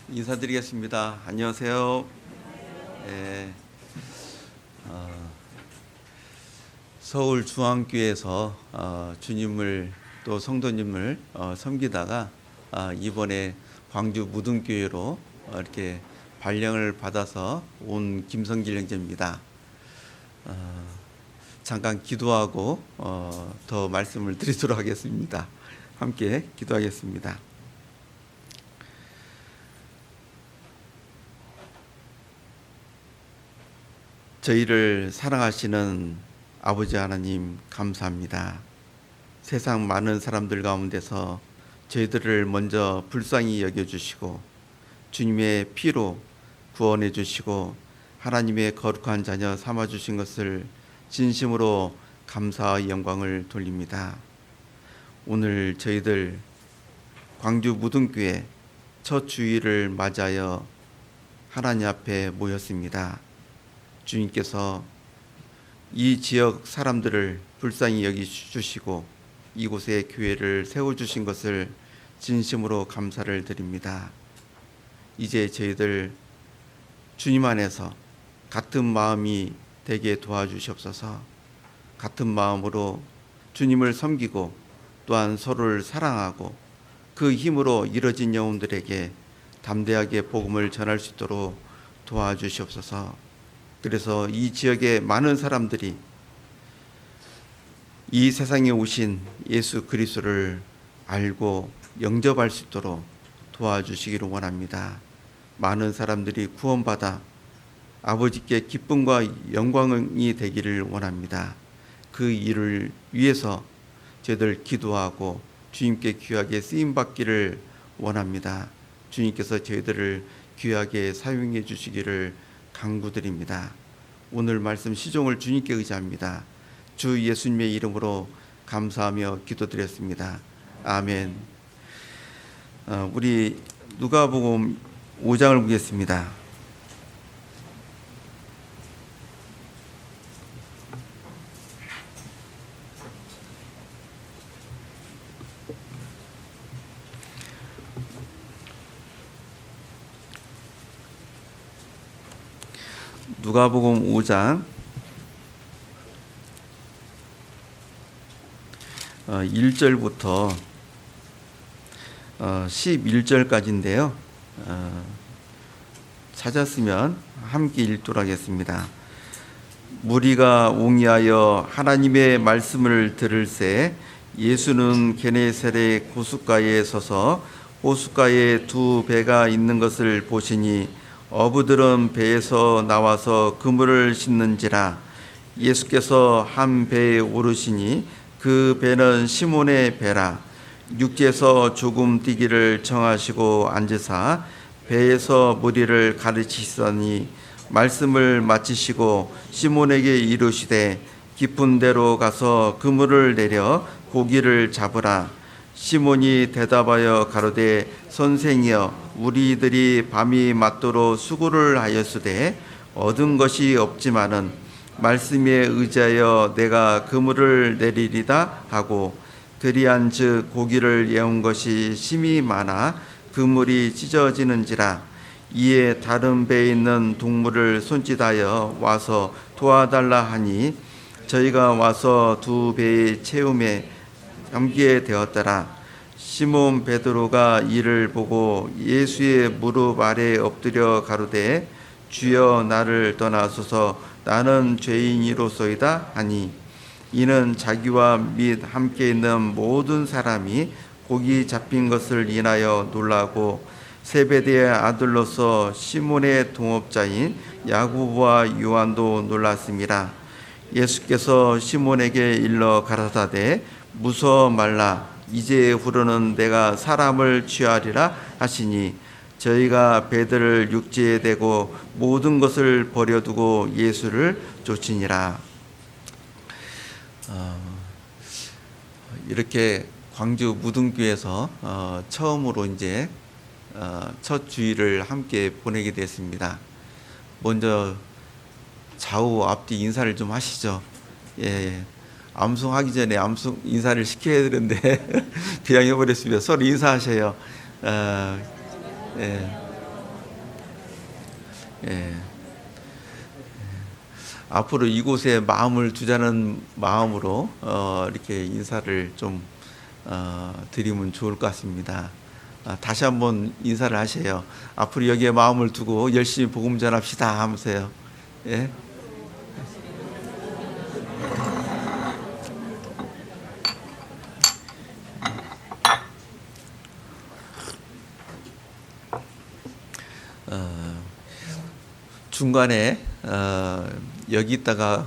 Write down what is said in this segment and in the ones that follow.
인사드리겠습니다. 안녕하세요. 예, 서울중앙교회에서 주님을 또 성도님을 섬기다가 이번에 광주 무등교회로 이렇게 발령을 받아서 온 김성길 형제입니다. 잠깐 기도하고 더 말씀을 드리도록 하겠습니다. 함께 기도하겠습니다. 저희를 사랑하시는 아버지 하나님 감사합니다. 세상 많은 사람들 가운데서 저희들을 먼저 불쌍히 여겨주시고 주님의 피로 구원해 주시고 하나님의 거룩한 자녀 삼아주신 것을 진심으로 감사와 영광을 돌립니다. 오늘 저희들 광주 무등교회 첫 주일을 맞이하여 하나님 앞에 모였습니다. 주님께서 이 지역 사람들을 불쌍히 여기주시고 이곳에 교회를 세워주신 것을 진심으로 감사를 드립니다. 이제 저희들 주님 안에서 같은 마음이 되게 도와주시옵소서. 같은 마음으로 주님을 섬기고 또한 서로를 사랑하고 그 힘으로 이뤄진 영혼들에게 담대하게 복음을 전할 수 있도록 도와주시옵소서. 그래서 이 지역의 많은 사람들이 이 세상에 오신 예수 그리스도를 알고 영접할 수 있도록 도와주시기를 원합니다. 많은 사람들이 구원받아 아버지께 기쁨과 영광이 되기를 원합니다. 그 일을 위해서 저희들 기도하고 주님께 귀하게 쓰임받기를 원합니다. 주님께서 저희들을 귀하게 사용해 주시기를 간구드립니다. 오늘 말씀 시종을 주님께 의지합니다. 주 예수님의 이름으로 감사하며 기도드렸습니다. 아멘. 우리 누가복음 5장을 보겠습니다. 누가복음 5장 1절부터 11절까지인데요. 찾았으면 함께 읽도록 하겠습니다. 무리가 옹이하여 하나님의 말씀을 들을새 예수는 게네사렛 호숫가에 서서 호숫가에 두 배가 있는 것을 보시니 어부들은 배에서 나와서 그물을 싣는지라. 예수께서 한 배에 오르시니 그 배는 시몬의 배라. 육지에서 조금 뛰기를 정하시고 앉으사 배에서 무리를 가르치시더니 말씀을 마치시고 시몬에게 이르시되 깊은 데로 가서 그물을 내려 고기를 잡으라. 시몬이 대답하여 가로되 선생이여 우리들이 밤이 맞도록 수고를 하였으되 얻은 것이 없지만은 말씀에 의지하여 내가 그물을 내리리다 하고 그리한즉 고기를 예온 것이 심히 많아 그물이 찢어지는지라. 이에 다른 배에 있는 동물을 손짓하여 와서 도와달라 하니 저희가 와서 두 배의 채움에 잠기게 되었더라. 시몬 베드로가 이를 보고 예수의 무릎 아래 엎드려 가로되 주여 나를 떠나소서 나는 죄인이로소이다 하니 이는 자기와 및 함께 있는 모든 사람이 고기 잡힌 것을 인하여 놀라고 세베대의 아들로서 시몬의 동업자인 야고보와 요한도 놀랐습니다. 예수께서 시몬에게 일러 가라사대 무서워 말라 이제 후로는 내가 사람을 취하리라 하시니 저희가 배들을 육지에 대고 모든 것을 버려두고 예수를 쫓으니라. 이렇게 광주 무등교에서 처음으로 이제 첫 주일을 함께 보내게 됐습니다. 먼저 좌우 앞뒤 인사를 좀 하시죠. 예. 암송하기 전에 암송 인사를 시켜야 되는데 그냥 해버렸습니다. 서로 인사하셔요. 예. 예. 앞으로 이곳에 마음을 두자는 마음으로 이렇게 인사를 좀 드리면 좋을 것 같습니다. 다시 한번 인사를 하세요. 앞으로 여기에 마음을 두고 열심히 복음 전합시다 하면서요. 예. 중간에 여기 있다가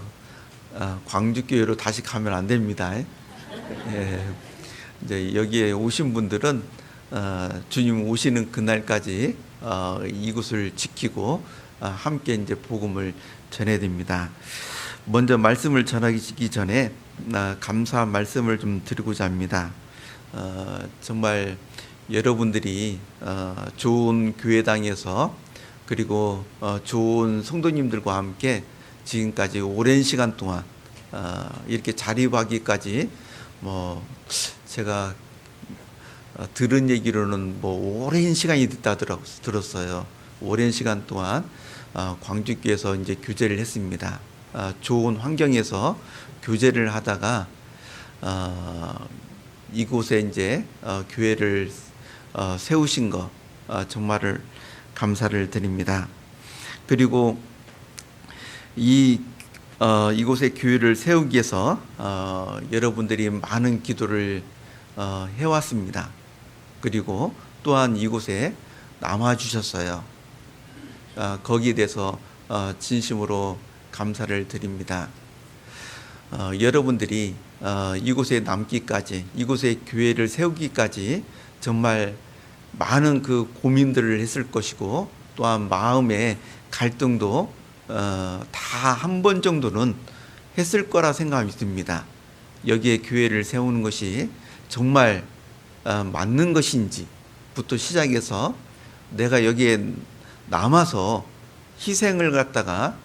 광주교회로 다시 가면 안 됩니다. 예. 이제 여기에 오신 분들은 주님 오시는 그날까지 이곳을 지키고 함께 이제 복음을 전해야 됩니다. 먼저 말씀을 전하기 전에 감사 말씀을 좀 드리고자 합니다. 정말 여러분들이 좋은 교회당에서 그리고 좋은 성도님들과 함께 지금까지 오랜 시간 동안 이렇게 자립하기까지 뭐 제가 들은 얘기로는 뭐 오랜 시간이 들었어요. 오랜 시간 동안 광주교회에서 이제 교제를 했습니다. 좋은 환경에서 교제를 하다가 이곳에 이제 교회를 세우신 거 정말을 감사를 드립니다. 그리고 이곳에 교회를 세우기 위해서 여러분들이 많은 기도를 해왔습니다. 그리고 또한 이곳에 남아주셨어요. 거기에 대해서 진심으로 감사를 드립니다. 여러분들이 이곳에 남기까지, 이곳에 교회를 세우기까지 정말 많은 그 고민들을 했을 것이고 또한 마음의 갈등도 다 한 번 정도는 했을 거라 생각이 듭니다. 여기에 교회를 세우는 것이 정말 맞는 것인지부터 시작해서 내가 여기에 남아서 희생을 갖다가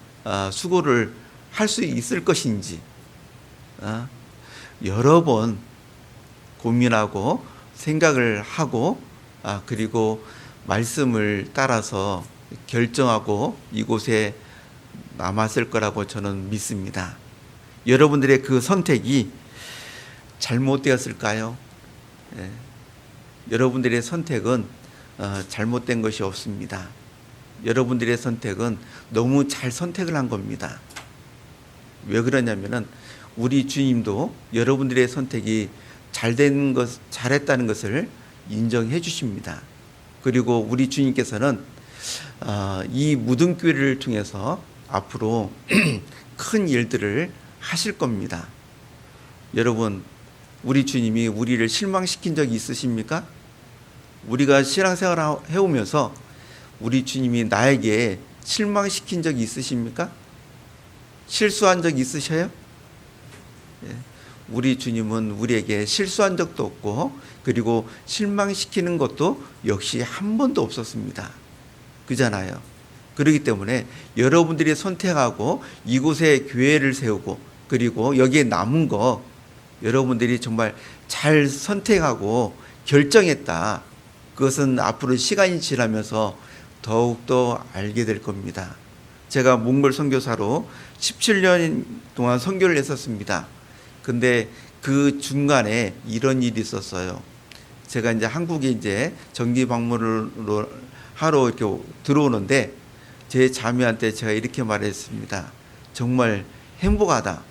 수고를 할 수 있을 것인지 여러 번 고민하고 생각을 하고 그리고 말씀을 따라서 결정하고 이곳에 남았을 거라고 저는 믿습니다. 여러분들의 그 선택이 잘못되었을까요? 예. 여러분들의 선택은 잘못된 것이 없습니다. 여러분들의 선택은 너무 잘 선택을 한 겁니다. 왜 그러냐면은 우리 주님도 여러분들의 선택이 잘했다는 것을 인정해 주십니다. 그리고 우리 주님께서는 이 무등교회를 통해서 앞으로 큰 일들을 하실 겁니다. 여러분, 우리 주님이 우리를 실망시킨 적이 있으십니까? 우리가 신앙생활을 해오면서 우리 주님이 나에게 실망시킨 적이 있으십니까? 실수한 적 있으셔요? 예. 우리 주님은 우리에게 실수한 적도 없고 그리고 실망시키는 것도 역시 한 번도 없었습니다. 그잖아요. 그렇기 때문에 여러분들이 선택하고 이곳에 교회를 세우고 그리고 여기에 남은 거 여러분들이 정말 잘 선택하고 결정했다. 그것은 앞으로 시간이 지나면서 더욱더 알게 될 겁니다. 제가 몽골 선교사로 17년 동안 선교를 했었습니다. 근데 그 중간에 이런 일이 있었어요. 제가 이제 한국에 이제 정기 방문을 하러 이렇게 들어오는데 제 자매한테 제가 이렇게 말했습니다. 정말 행복하다.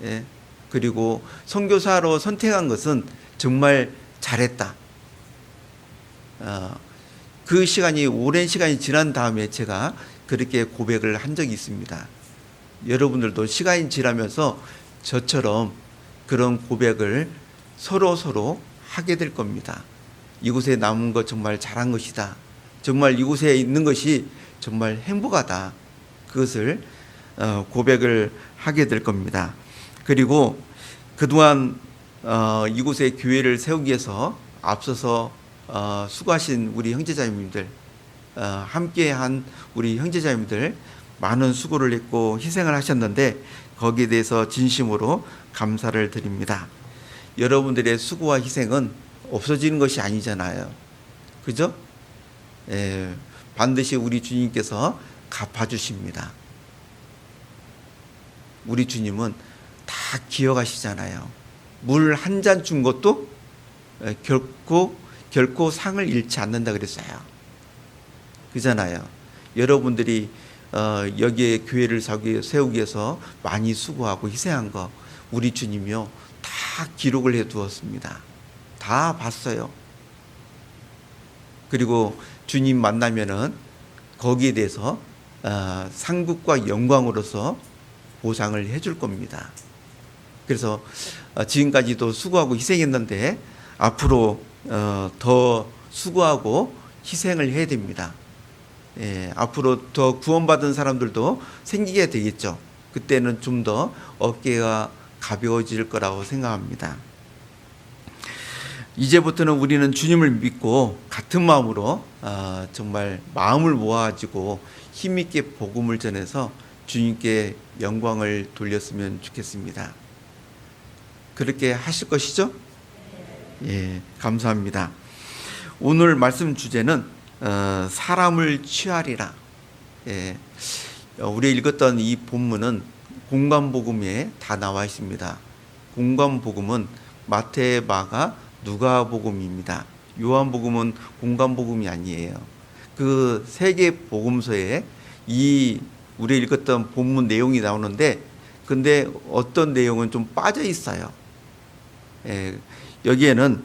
예. 그리고 선교사로 선택한 것은 정말 잘했다. 그 시간이 오랜 시간이 지난 다음에 제가 그렇게 고백을 한 적이 있습니다. 여러분들도 시간이 지나면서 저처럼 그런 고백을 서로 하게 될 겁니다. 이곳에 남은 것 정말 잘한 것이다. 정말 이곳에 있는 것이 정말 행복하다. 그것을 고백을 하게 될 겁니다. 그리고 그동안 이곳에 교회를 세우기 위해서 앞서서 수고하신 우리 형제자매님들, 함께한 우리 형제자매님들 많은 수고를 했고 희생을 하셨는데 거기에 대해서 진심으로 감사를 드립니다. 여러분들의 수고와 희생은 없어지는 것이 아니잖아요. 그죠? 반드시 우리 주님께서 갚아주십니다. 우리 주님은 다 기억하시잖아요. 물 한 잔 준 것도 결코 상을 잃지 않는다 그랬어요. 그잖아요. 여러분들이 여기에 교회를 세우기 위해서 많이 수고하고 희생한 거 우리 주님이요 다 기록을 해 두었습니다. 다 봤어요. 그리고 주님 만나면은 거기에 대해서 상급과 영광으로서 보상을 해줄 겁니다. 그래서 지금까지도 수고하고 희생했는데 앞으로 더 수고하고 희생을 해야 됩니다. 앞으로 더 구원받은 사람들도 생기게 되겠죠. 그때는 좀 더 어깨가 가벼워질 거라고 생각합니다. 이제부터는 우리는 주님을 믿고 같은 마음으로 정말 마음을 모아가지고 힘있게 복음을 전해서 주님께 영광을 돌렸으면 좋겠습니다. 그렇게 하실 것이죠? 예, 감사합니다. 오늘 말씀 주제는 사람을 취하리라. 예, 우리 읽었던 이 본문은 공관복음에 다 나와 있습니다. 공관복음은 마태, 마가, 누가복음입니다. 요한복음은 공관복음이 아니에요. 그 세 개 복음서에 이 우리 읽었던 본문 내용이 나오는데 근데 어떤 내용은 좀 빠져 있어요. 여기에는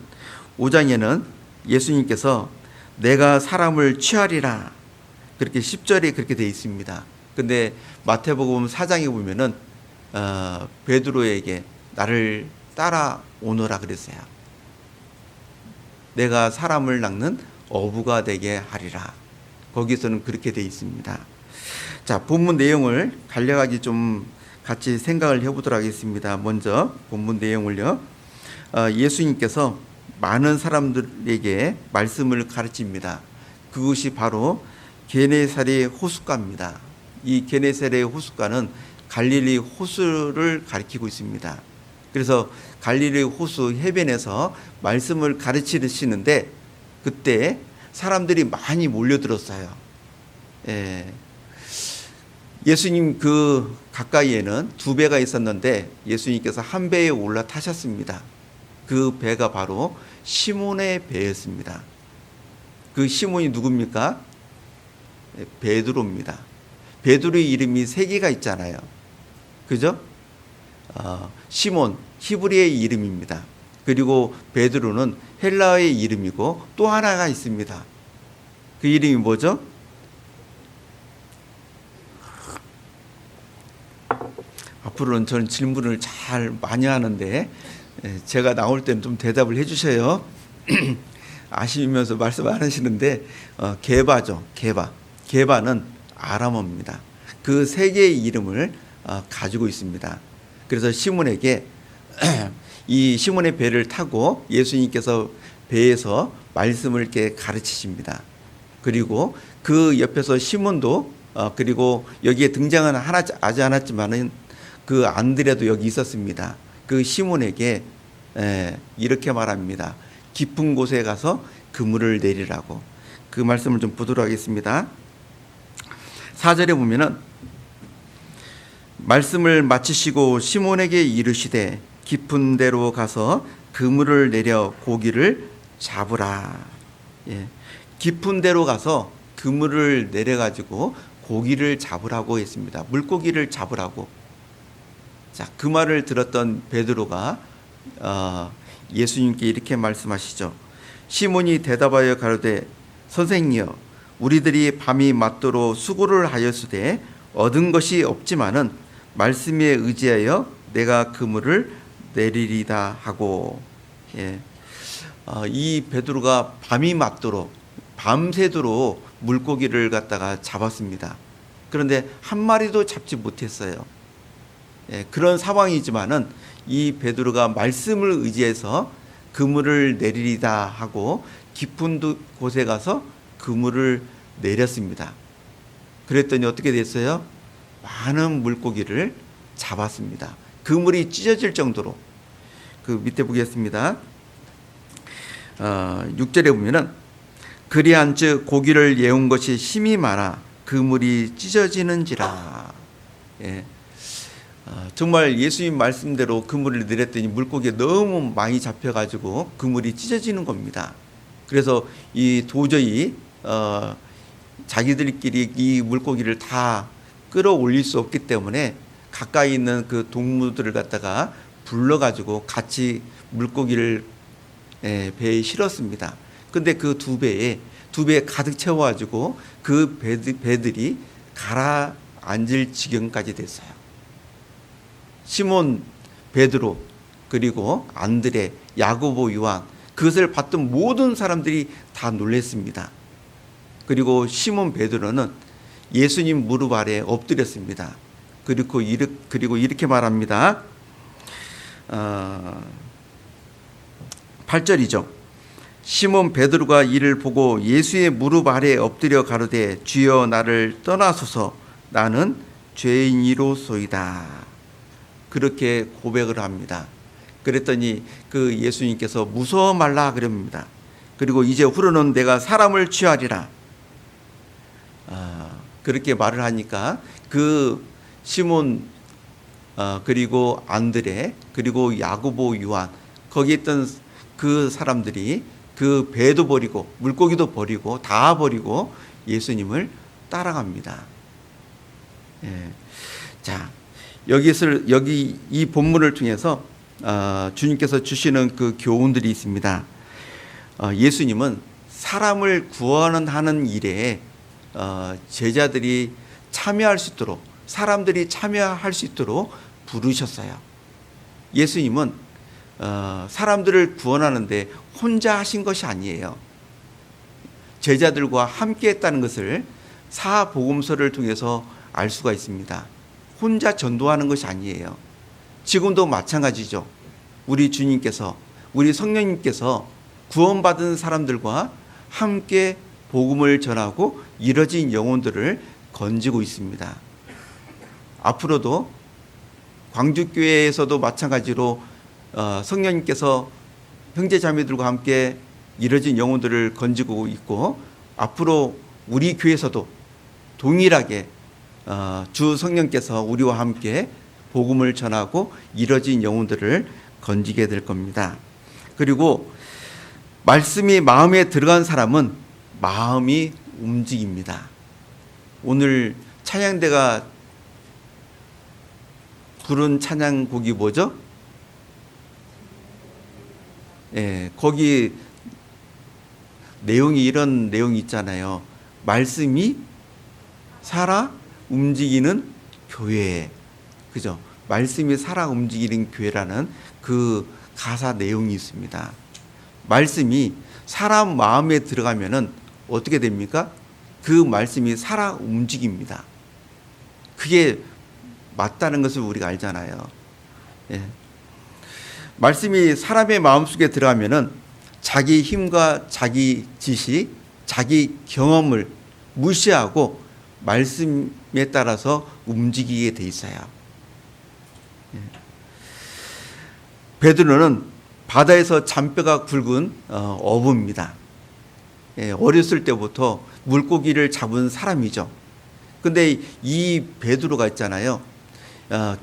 5장에는 예수님께서 내가 사람을 취하리라 그렇게 10절에 그렇게 되어 있습니다. 근데 마태복음 4장에 보면은 베드로에게 나를 따라오너라 그랬어요. 내가 사람을 낚는 어부가 되게 하리라. 거기서는 그렇게 되어 있습니다. 자, 본문 내용을 간략하게 좀 같이 생각을 해보도록 하겠습니다. 먼저 본문 내용을요. 예수님께서 많은 사람들에게 말씀을 가르칩니다. 그것이 바로 게네사렛 호숫가입니다. 이 게네사렛 호숫가는 갈릴리 호수를 가리키고 있습니다. 그래서 갈릴리 호수 해변에서 말씀을 가르치시는데 그때 사람들이 많이 몰려들었어요. 예수님 그 가까이에는 두 배가 있었는데 예수님께서 한 배에 올라타셨습니다. 그 배가 바로 시몬의 배였습니다. 그 시몬이 누굽니까? 베드로입니다. 베드로의 이름이 세 개가 있잖아요. 그죠? 시몬 히브리의 이름입니다. 그리고 베드로는 헬라어의 이름이고 또 하나가 있습니다. 그 이름이 뭐죠? 앞으로는 저는 질문을 잘 많이 하는데 제가 나올 때는 좀 대답을 해주셔요. 아시면서 말씀 안 하시는데 게바죠. 게바는 아람어입니다. 그 세 개의 이름을 가지고 있습니다. 그래서 시몬에게 이 시몬의 배를 타고 예수님께서 배에서 말씀을 이렇게 가르치십니다. 그리고 그 옆에서 시몬도 그리고 여기에 등장은 하지 않았지만은 그 안드레도 여기 있었습니다. 그 시몬에게 이렇게 말합니다. 깊은 곳에 가서 그물을 내리라고. 그 말씀을 좀 보도록 하겠습니다. 4절에 보면은 말씀을 마치시고 시몬에게 이르시되 깊은 데로 가서 그물을 내려 고기를 잡으라. 깊은 데로 가서 그물을 내려가지고 고기를 잡으라고 했습니다. 물고기를 잡으라고. 자, 그 말을 들었던 베드로가 예수님께 이렇게 말씀하시죠. 시몬이 대답하여 가로되 선생이여 우리들이 밤이 맞도록 수고를 하였으되 얻은 것이 없지만은 말씀에 의지하여 내가 그물을 내리리다 하고. 이 베드로가 밤이 맞도록 밤새도록 물고기를 갖다가 잡았습니다. 그런데 한 마리도 잡지 못했어요. 그런 상황이지만은 이 베드로가 말씀을 의지해서 그물을 내리리다 하고 깊은 곳에 가서 그물을 내렸습니다. 그랬더니 어떻게 됐어요? 많은 물고기를 잡았습니다. 그물이 찢어질 정도로. 그 밑에 보겠습니다. 6절에 보면은 그리한즉 고기를 예운 것이 힘이 많아 그물이 찢어지는지라. 예. 정말 예수님 말씀대로 그물을 내렸더니 물고기가 너무 많이 잡혀가지고 그물이 찢어지는 겁니다. 그래서 이 도저히 자기들끼리 이 물고기를 다 끌어올릴 수 없기 때문에 가까이 있는 그 동무들을 갖다가 불러가지고 같이 물고기를 배에 실었습니다. 근데 그 두 배에 가득 채워가지고 그 배들이 가라앉을 지경까지 됐어요. 시몬, 베드로, 그리고 안드레, 야고보, 요한, 그것을 봤던 모든 사람들이 다 놀랐습니다. 그리고 시몬 베드로는 예수님 무릎 아래 엎드렸습니다. 그리고 이렇게 말합니다. 8절이죠. 시몬 베드로가 이를 보고 예수의 무릎 아래 엎드려 가로되 주여 나를 떠나소서 나는 죄인이로소이다. 그렇게 고백을 합니다. 그랬더니 그 예수님께서 무서워 말라 그럽니다. 그리고 이제 후로는 내가 사람을 취하리라. 그렇게 말을 하니까 그 시몬 그리고 안드레 그리고 야고보 요한 거기 있던 그 사람들이 그 배도 버리고 물고기도 버리고 다 버리고 예수님을 따라갑니다. 예. 자, 여기 이 본문을 통해서 주님께서 주시는 그 교훈들이 있습니다. 예수님은 사람을 구원하는 일에 제자들이 참여할 수 있도록 사람들이 참여할 수 있도록 부르셨어요. 예수님은 사람들을 구원하는데 혼자 하신 것이 아니에요. 제자들과 함께 했다는 것을 사복음서를 통해서 알 수가 있습니다. 혼자 전도하는 것이 아니에요. 지금도 마찬가지죠. 우리 주님께서 우리 성령님께서 구원받은 사람들과 함께 복음을 전하고 이뤄진 영혼들을 건지고 있습니다. 앞으로도 광주교회에서도 마찬가지로 성령님께서 형제자매들과 함께 이뤄진 영혼들을 건지고 있고 앞으로 우리 교회에서도 동일하게 주 성령께서 우리와 함께 복음을 전하고 이뤄진 영혼들을 건지게 될 겁니다. 그리고 말씀이 마음에 들어간 사람은 마음이 움직입니다. 오늘 찬양대가 부른 찬양곡이 뭐죠? 예, 거기 내용이 이런 내용이 있잖아요. 말씀이 살아 움직이는 교회. 그죠? 말씀이 살아 움직이는 교회라는 그 가사 내용이 있습니다. 말씀이 사람 마음에 들어가면은 어떻게 됩니까? 그 말씀이 살아 움직입니다. 그게 맞다는 것을 우리가 알잖아요. 예. 말씀이 사람의 마음속에 들어가면은 자기 힘과 자기 지식, 자기 경험을 무시하고 말씀에 따라서 움직이게 돼 있어요. 예. 베드로는 바다에서 잔뼈가 굵은 어부입니다. 예, 어렸을 때부터 물고기를 잡은 사람이죠. 근데 이 베드로가 있잖아요.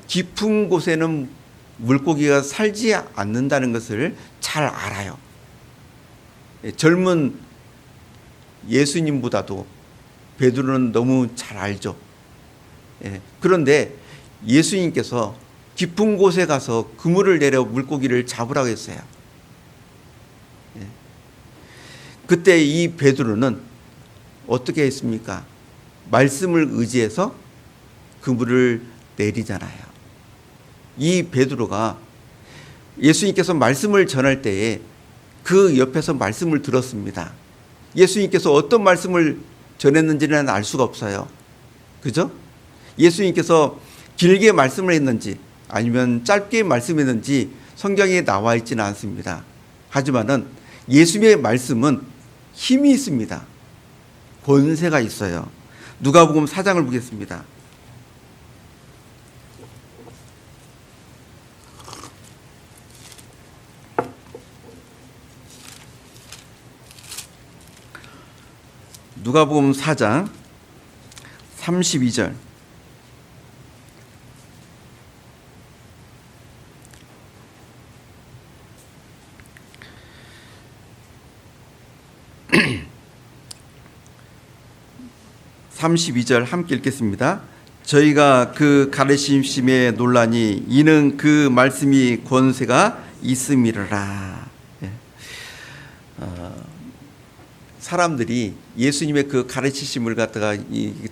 깊은 곳에는 물고기가 살지 않는다는 것을 잘 알아요. 예, 젊은 예수님보다도 베드로는 너무 잘 알죠. 예, 그런데 예수님께서 깊은 곳에 가서 그물을 내려 물고기를 잡으라고 했어요. 예. 그때 이 베드로는 어떻게 했습니까? 말씀을 의지해서 그물을 내리잖아요. 이 베드로가 예수님께서 말씀을 전할 때에 그 옆에서 말씀을 들었습니다. 예수님께서 어떤 말씀을 전했는지는 알 수가 없어요. 그죠? 예수님께서 길게 말씀을 했는지 아니면 짧게 말씀했는지 성경에 나와 있지는 않습니다. 하지만은 예수님의 말씀은 힘이 있습니다. 권세가 있어요. 누가복음 4장을 보겠습니다. 누가복음 4장 32절. (32절) 함께 읽겠습니다. 저희가 그 가르치심에 놀라니 이는 그 말씀이 권세가 있음이라. 사람들이 예수님의 그 가르치심을 갖다가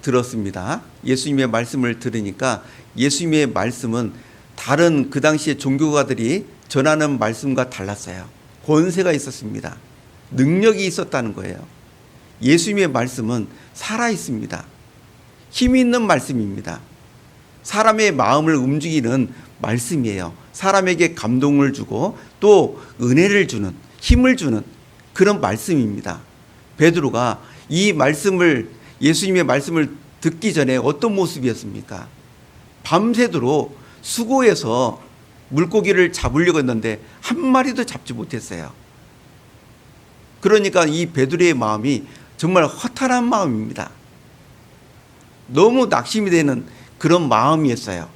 들었습니다. 예수님의 말씀을 들으니까 예수님의 말씀은 다른 그 당시의 종교가들이 전하는 말씀과 달랐어요. 권세가 있었습니다. 능력이 있었다는 거예요. 예수님의 말씀은 살아 있습니다. 힘이 있는 말씀입니다. 사람의 마음을 움직이는 말씀이에요. 사람에게 감동을 주고 또 은혜를 주는, 힘을 주는 그런 말씀입니다. 베드로가 이 말씀을, 예수님의 말씀을 듣기 전에 어떤 모습이었습니까? 밤새도록 수고해서 물고기를 잡으려고 했는데 한 마리도 잡지 못했어요. 그러니까 이 베드로의 마음이 정말 허탈한 마음입니다. 너무 낙심이 되는 그런 마음이었어요.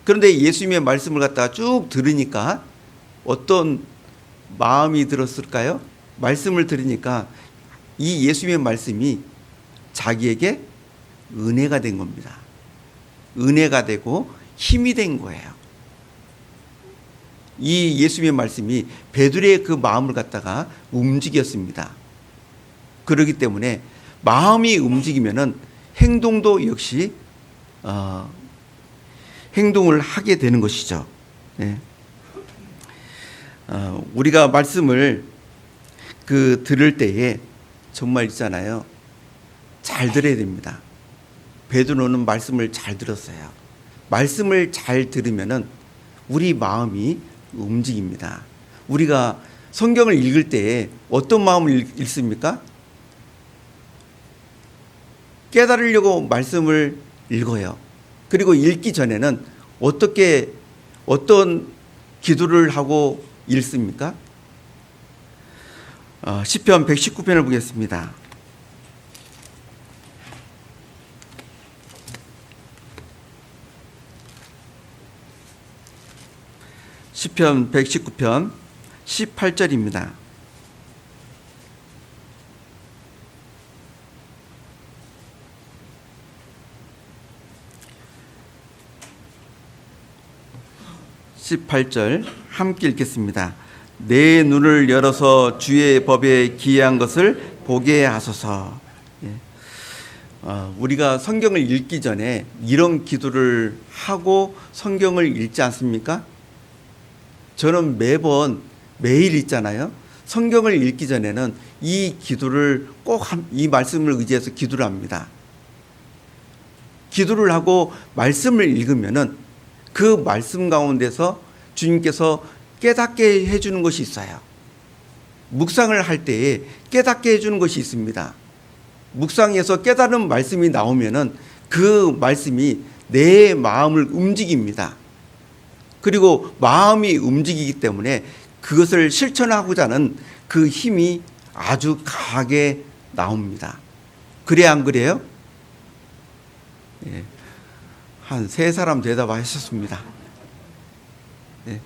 그런데 예수님의 말씀을 갖다가 쭉 들으니까 어떤 마음이 들었을까요? 말씀을 들으니까 이 예수님의 말씀이 자기에게 은혜가 된 겁니다. 은혜가 되고 힘이 된 거예요. 이 예수님의 말씀이 베드로의 그 마음을 갖다가 움직였습니다. 그렇기 때문에 마음이 움직이면은 행동도 역시 행동을 하게 되는 것이죠. 네. 우리가 말씀을 들을 때에 정말 있잖아요. 잘 들어야 됩니다. 베드로는 말씀을 잘 들었어요. 말씀을 잘 들으면은 우리 마음이 움직입니다. 우리가 성경을 읽을 때에 어떤 마음을 읽습니까? 깨달으려고 말씀을 읽어요. 그리고 읽기 전에는 어떤 기도를 하고 읽습니까? 시편 119편을 보겠습니다. 시편 119편 18절입니다. (18절) 함께 읽겠습니다. 내 눈을 열어서 주의 법에 기이한 것을 보게 하소서. 우리가 성경을 읽기 전에 이런 기도를 하고 성경을 읽지 않습니까? 저는 매일 읽잖아요. 성경을 읽기 전에는 이 기도를 꼭 이 말씀을 의지해서 기도를 합니다. 기도를 하고 말씀을 읽으면은 그 말씀 가운데서 주님께서 깨닫게 해주는 것이 있어요. 묵상을 할 때에 깨닫게 해주는 것이 있습니다. 묵상에서 깨달은 말씀이 나오면은 그 말씀이 내 마음을 움직입니다. 그리고 마음이 움직이기 때문에 그것을 실천하고자 하는 그 힘이 아주 강하게 나옵니다. 그래 안 그래요? 예. 한 3사람 대답하셨습니다. 예.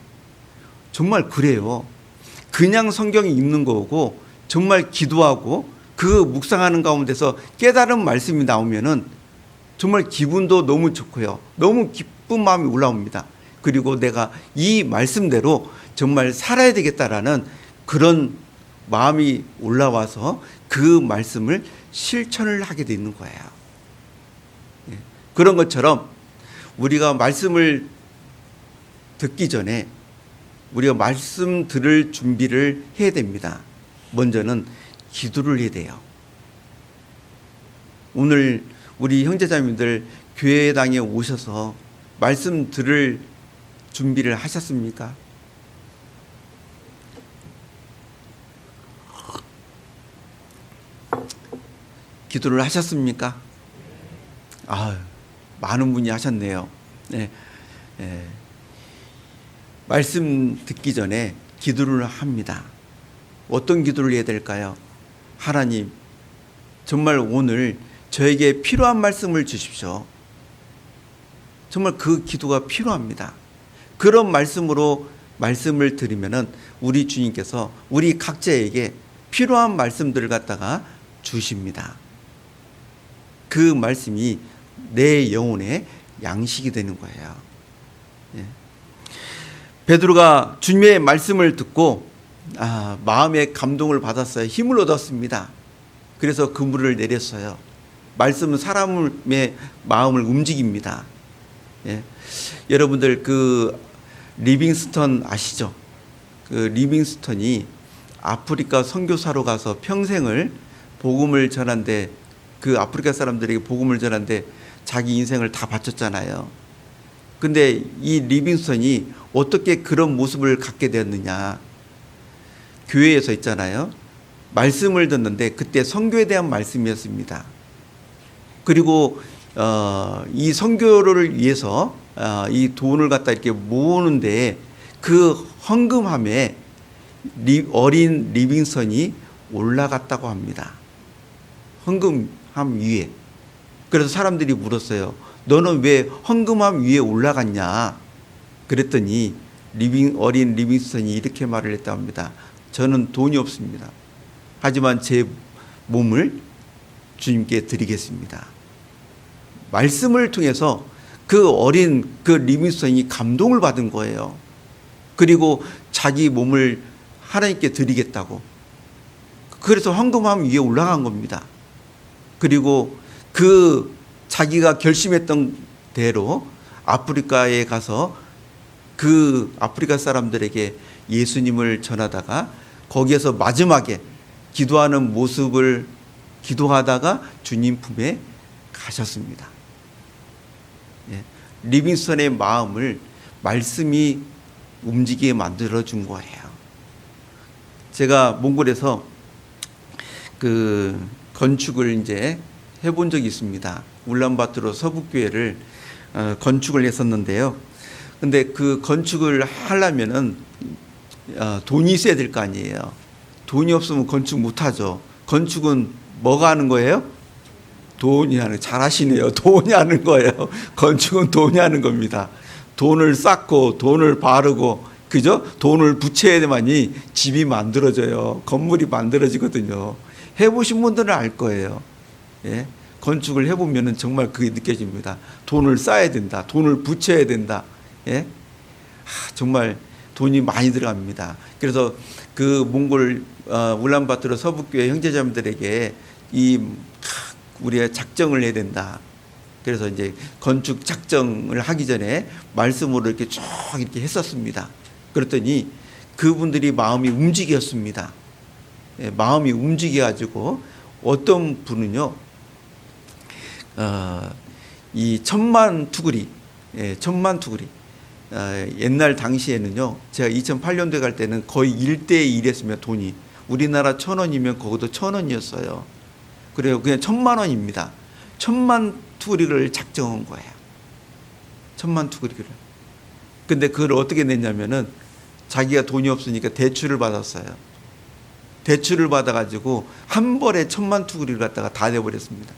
정말 그래요. 그냥 성경이 읽는 거고 정말 기도하고 그 묵상하는 가운데서 깨달은 말씀이 나오면은 정말 기분도 너무 좋고요. 너무 기쁜 마음이 올라옵니다. 그리고 내가 이 말씀대로 정말 살아야 되겠다라는 그런 마음이 올라와서 그 말씀을 실천을 하게 되는 거예요. 예. 그런 것처럼 우리가 말씀을 듣기 전에 우리가 말씀 들을 준비를 해야 됩니다. 먼저는 기도를 해야 돼요. 오늘 우리 형제자매들 교회당에 오셔서 말씀 들을 준비를 하셨습니까? 기도를 하셨습니까? 많은 분이 하셨네요. 네. 네. 말씀 듣기 전에 기도를 합니다. 어떤 기도를 해야 될까요? 하나님, 정말 오늘 저에게 필요한 말씀을 주십시오. 정말 그 기도가 필요합니다. 그런 말씀으로 말씀을 드리면은 우리 주님께서 우리 각자에게 필요한 말씀들을 갖다가 주십니다. 그 말씀이 내 영혼의 양식이 되는 거예요. 예. 베드로가 주님의 말씀을 듣고 마음의 감동을 받았어요. 힘을 얻었습니다. 그래서 그물을 내렸어요. 말씀은 사람의 마음을 움직입니다. 예. 여러분들 그 리빙스턴 아시죠? 그 리빙스턴이 아프리카 선교사로 가서 평생을 복음을 전한데, 그 아프리카 사람들에게 복음을 전한데 자기 인생을 다 바쳤잖아요. 근데 이 리빙스턴이 어떻게 그런 모습을 갖게 되었느냐? 교회에서 있잖아요. 말씀을 듣는데 그때 선교에 대한 말씀이었습니다. 그리고 이 선교를 위해서 이 돈을 갖다 이렇게 모으는데 그 헌금함에 어린 리빙스턴이 올라갔다고 합니다. 헌금함 위에. 그래서 사람들이 물었어요. 너는 왜 헌금함 위에 올라갔냐? 그랬더니 어린 리빙스턴이 이렇게 말을 했다고 합니다. 저는 돈이 없습니다. 하지만 제 몸을 주님께 드리겠습니다. 말씀을 통해서 그 어린 그 리빙스턴이 감동을 받은 거예요. 그리고 자기 몸을 하나님께 드리겠다고. 그래서 헌금함 위에 올라간 겁니다. 그리고 그 자기가 결심했던 대로 아프리카에 가서 그 아프리카 사람들에게 예수님을 전하다가 거기에서 마지막에 기도하는 모습을 기도하다가 주님 품에 가셨습니다. 예. 리빙스턴의 마음을 말씀이 움직이게 만들어준 거예요. 제가 몽골에서 그 건축을 이제 해본 적이 있습니다. 울란바토르 서북교회를 건축을 했었는데요. 근데 그 건축을 하려면은 돈이 있어야 될 거 아니에요. 돈이 없으면 건축 못 하죠. 건축은 뭐가 하는 거예요? 돈이 하는, 잘 하시네요. 돈이 하는 거예요. 건축은 돈이 하는 겁니다. 돈을 쌓고 돈을 바르고, 그죠? 돈을 붙여야만이 집이 만들어져요. 건물이 만들어지거든요. 해보신 분들은 알 거예요. 예? 건축을 해보면은 정말 그게 느껴집니다. 돈을 쌓아야 된다. 돈을 붙여야 된다. 예? 정말 돈이 많이 들어갑니다. 그래서 그 몽골 울란바토르 서북교회 형제자매들에게 우리가 작정을 해야 된다. 그래서 이제 건축 작정을 하기 전에 말씀으로 이렇게 쭉 이렇게 했었습니다. 그랬더니 그분들이 마음이 움직였습니다. 예, 마음이 움직여가지고 어떤 분은요, 이 천만 투구리, 옛날 당시에는요, 제가 2008년도에 갈 때는 거의 1대1 했으면 돈이, 우리나라 1,000원이면 거기도 1,000원이었어요. 그래요. 그냥 1,000만 원입니다. 1,000만 투구리를 작정한 거예요. 1,000만 투구리를. 근데 그걸 어떻게 냈냐면은 자기가 돈이 없으니까 대출을 받았어요. 대출을 받아가지고 한 벌에 1,000만 투구리를 갖다가 다 내버렸습니다.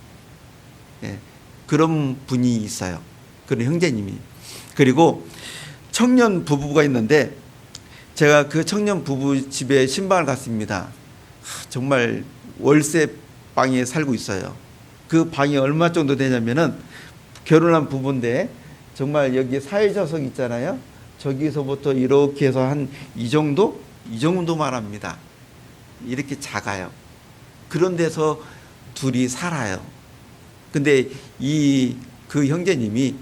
예, 그런 분이 있어요. 그런 형제님이. 그리고 청년 부부가 있는데 제가 그 청년 부부 집에 신방을 갔습니다. 정말 월세 방에 살고 있어요. 그 방이 얼마 정도 되냐면은 결혼한 부부인데 정말 여기 사회자석 있잖아요. 저기서부터 이렇게 해서 한 이 정도만 합니다. 이렇게 작아요. 그런 데서 둘이 살아요. 근데 그 형제님이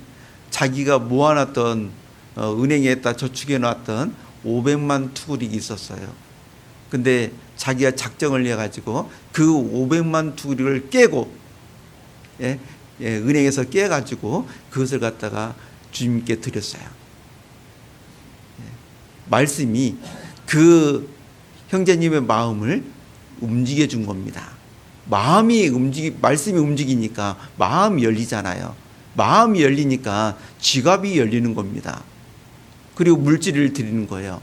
자기가 모아놨던 은행에다 저축해 놨던 500만 투구릭이 있었어요. 근데 자기가 작정을 해가지고 그 500만 투구릭을 깨고, 은행에서 깨가지고 그것을 갖다가 주님께 드렸어요. 말씀이 그 형제님의 마음을 움직여 준 겁니다. 말씀이 움직이니까 마음이 열리잖아요. 마음이 열리니까 지갑이 열리는 겁니다. 그리고 물질을 드리는 거예요.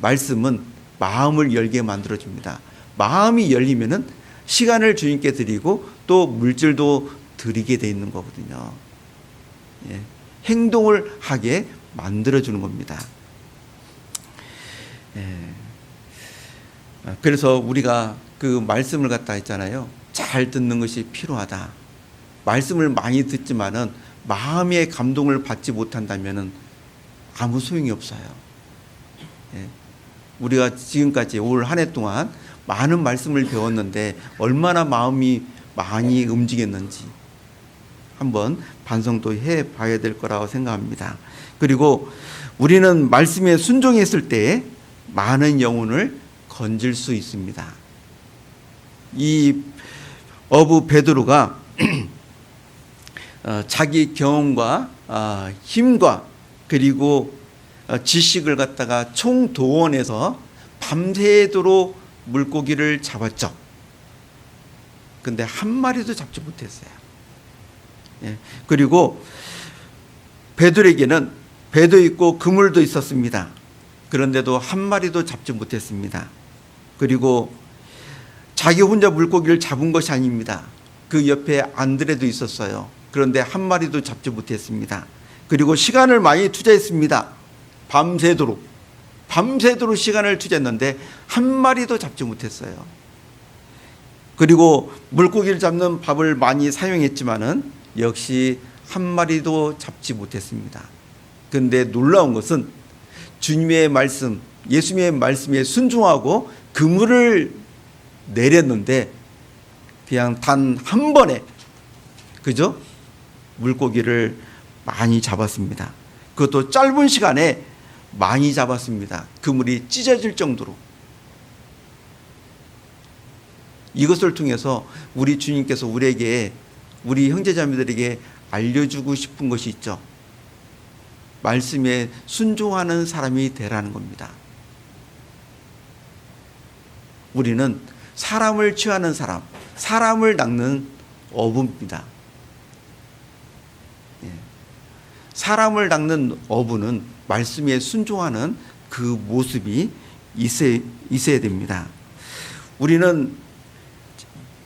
말씀은 마음을 열게 만들어줍니다. 마음이 열리면은 시간을 주님께 드리고 또 물질도 드리게 돼 있는 거거든요. 예, 행동을 하게 만들어주는 겁니다. 예, 그래서 우리가 그 말씀을 갖다 했잖아요. 잘 듣는 것이 필요하다. 말씀을 많이 듣지만은 마음의 감동을 받지 못한다면은 아무 소용이 없어요. 예, 우리가 지금까지 올 한 해 동안 많은 말씀을 배웠는데 얼마나 마음이 많이 움직였는지 한번 반성도 해 봐야 될 거라고 생각합니다. 그리고 우리는 말씀에 순종했을 때 많은 영혼을 건질 수 있습니다. 이 어부 베드로가 자기 경험과 힘과 그리고 지식을 갖다가 총동원해서 밤새도록 물고기를 잡았죠. 근데 한 마리도 잡지 못했어요. 예. 그리고 베드로에게는 배도 있고 그물도 있었습니다. 그런데도 한 마리도 잡지 못했습니다. 그리고 자기 혼자 물고기를 잡은 것이 아닙니다. 그 옆에 안드레도 있었어요. 그런데 한 마리도 잡지 못했습니다. 그리고 시간을 많이 투자했습니다. 밤새도록 시간을 투자했는데 한 마리도 잡지 못했어요. 그리고 물고기를 잡는 밥을 많이 사용했지만은 역시 한 마리도 잡지 못했습니다. 그런데 놀라운 것은 주님의 말씀, 예수님의 말씀에 순종하고 그물을 내렸는데 그냥 단 한 번에 그죠? 물고기를 많이 잡았습니다. 그것도 짧은 시간에 많이 잡았습니다. 그물이 찢어질 정도로. 이것을 통해서 우리 주님께서 우리에게, 우리 형제자매들에게 알려주고 싶은 것이 있죠. 말씀에 순종하는 사람이 되라는 겁니다. 우리는 사람을 취하는 사람, 사람을 낚는 어부입니다. 사람을 낚는 어부는 말씀에 순종하는 그 모습이 있어야 됩니다. 우리는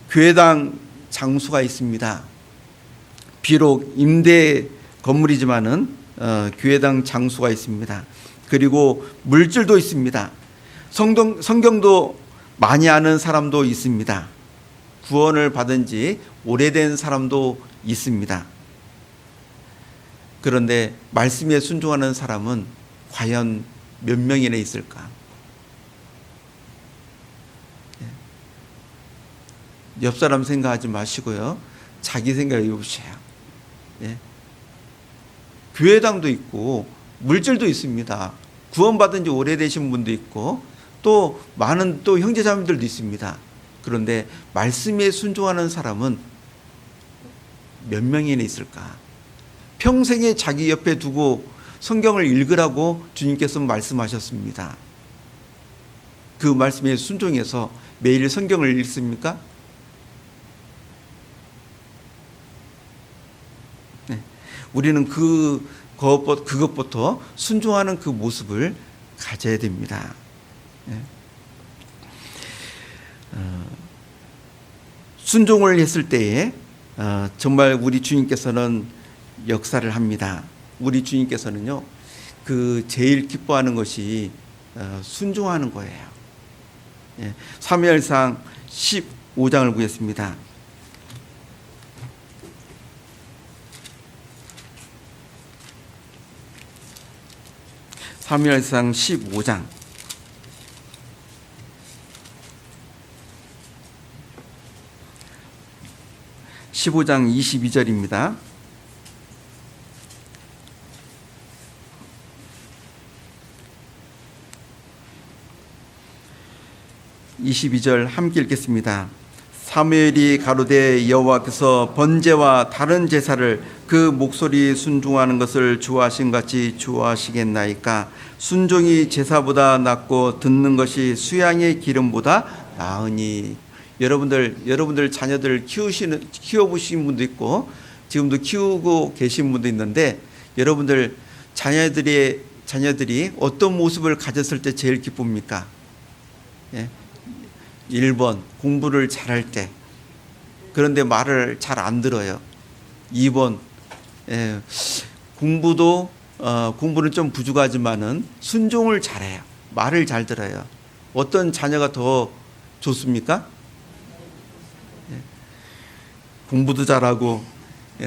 교회당 장소가 있습니다. 비록 임대 건물이지만은 교회당 장소가 있습니다. 그리고 물질도 있습니다. 성경도 많이 아는 사람도 있습니다. 구원을 받은 지 오래된 사람도 있습니다. 그런데 말씀에 순종하는 사람은 과연 몇 명이나 있을까? 옆 사람 생각하지 마시고요. 자기 생각해 보세요. 예. 교회당도 있고 물질도 있습니다. 구원받은 지 오래되신 분도 있고 또 많은 또 형제자매들도 있습니다. 그런데 말씀에 순종하는 사람은 몇 명이나 있을까? 평생에 자기 옆에 두고 성경을 읽으라고 주님께서 말씀하셨습니다. 그 말씀에 순종해서 매일 성경을 읽습니까? 네. 우리는 그것부터 순종하는 그 모습을 가져야 됩니다. 네. 순종을 했을 때에 정말 우리 주님께서는 역사를 합니다. 우리 주님께서는요, 그 제일 기뻐하는 것이 순종하는 거예요. 예, 사무엘상 15장을 보겠습니다. 사무엘상 15장 22절입니다. (22절) 함께 읽겠습니다. 사무엘이 가로되 여호와께서 번제와 다른 제사를 그 목소리 순종하는 것을 좋아하신 같이 좋아하시겠나이까? 순종이 제사보다 낫고 듣는 것이 수양의 기름보다 나으니. 여러분들 자녀들 키워보신 분도 있고 지금도 키우고 계신 분도 있는데 여러분들 자녀들이 어떤 모습을 가졌을 때 제일 기쁩니까? 예? 1번 공부를 잘할 때, 그런데 말을 잘 안 들어요. 2번, 공부는 좀 부족하지만은 순종을 잘해요. 말을 잘 들어요. 어떤 자녀가 더 좋습니까? 공부도 잘하고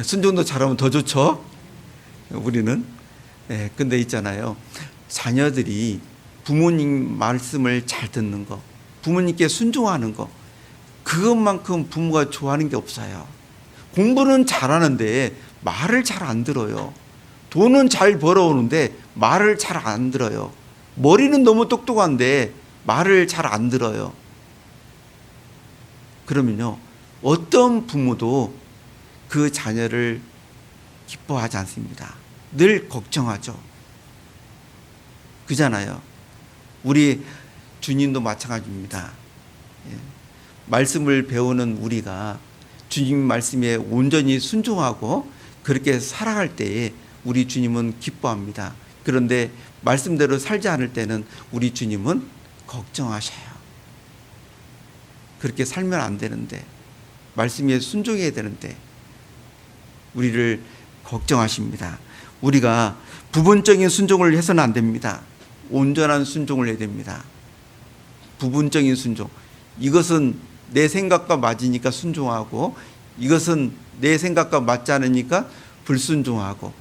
순종도 잘하면 더 좋죠. 우리는. 근데 있잖아요. 자녀들이 부모님 말씀을 잘 듣는 거, 부모님께 순종하는 거, 그것만큼 부모가 좋아하는 게 없어요. 공부는 잘하는데 말을 잘 안 들어요. 돈은 잘 벌어오는데 말을 잘 안 들어요. 머리는 너무 똑똑한데 말을 잘 안 들어요. 그러면요, 어떤 부모도 그 자녀를 기뻐하지 않습니다. 늘 걱정하죠. 그잖아요. 우리 주님도 마찬가지입니다. 말씀을 배우는 우리가 주님 말씀에 온전히 순종하고 그렇게 살아갈 때에 우리 주님은 기뻐합니다. 그런데 말씀대로 살지 않을 때는 우리 주님은 걱정하셔요. 그렇게 살면 안 되는데, 말씀에 순종해야 되는데 우리를 걱정하십니다. 우리가 부분적인 순종을 해서는 안 됩니다. 온전한 순종을 해야 됩니다. 부분적인 순종. 이것은 내 생각과 맞으니까 순종하고, 이것은 내 생각과 맞지 않으니까 불순종하고,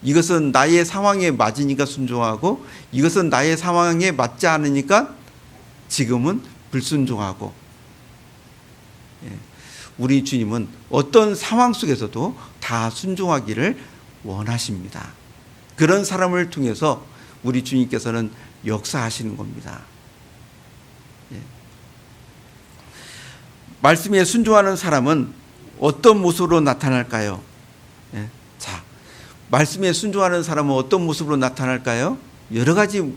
이것은 나의 상황에 맞으니까 순종하고, 이것은 나의 상황에 맞지 않으니까 지금은 불순종하고. 우리 주님은 어떤 상황 속에서도 다 순종하기를 원하십니다. 그런 사람을 통해서 우리 주님께서는 역사하시는 겁니다. 말씀에 순종하는 사람은 어떤 모습으로 나타날까요? 자, 말씀에 순종하는 사람은 어떤 모습으로 나타날까요? 여러 가지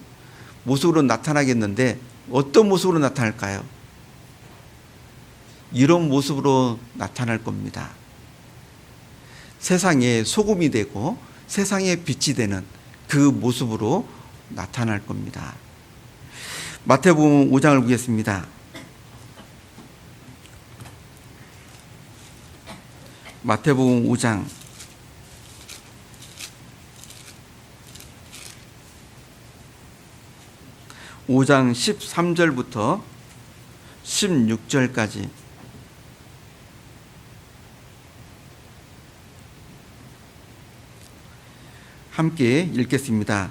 모습으로 나타나겠는데 어떤 모습으로 나타날까요? 이런 모습으로 나타날 겁니다. 세상에 소금이 되고 세상에 빛이 되는 그 모습으로 나타날 겁니다. 마태복음 5장을 보겠습니다. 마태복음 5장 13절부터 16절까지 함께 읽겠습니다.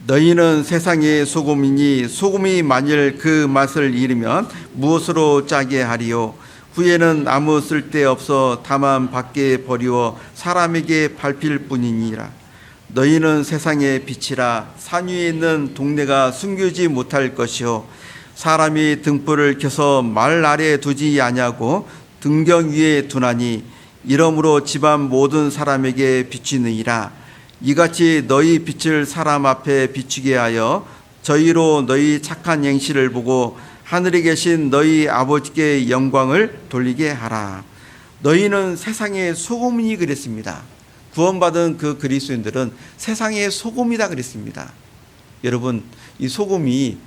너희는 세상의 소금이니 소금이 만일 그 맛을 잃으면 무엇으로 짜게 하리요? 후에는 아무 쓸데없어 다만 밖에 버리워 사람에게 밟힐 뿐이니라. 너희는 세상의 빛이라. 산 위에 있는 동네가 숨기지 못할 것이요 사람이 등불을 켜서 말 아래 두지 아니하고 등경 위에 두나니 이러므로 집안 모든 사람에게 비치느니라. 이같이 너희 빛을 사람 앞에 비추게 하여 저희로 너희 착한 행실을 보고 하늘에 계신 너희 아버지께 영광을 돌리게 하라. 너희는 세상의 소금이니 그랬습니다. 구원받은 그 그리스도인들은 세상의 소금이다 그랬습니다. 여러분, 이 소금이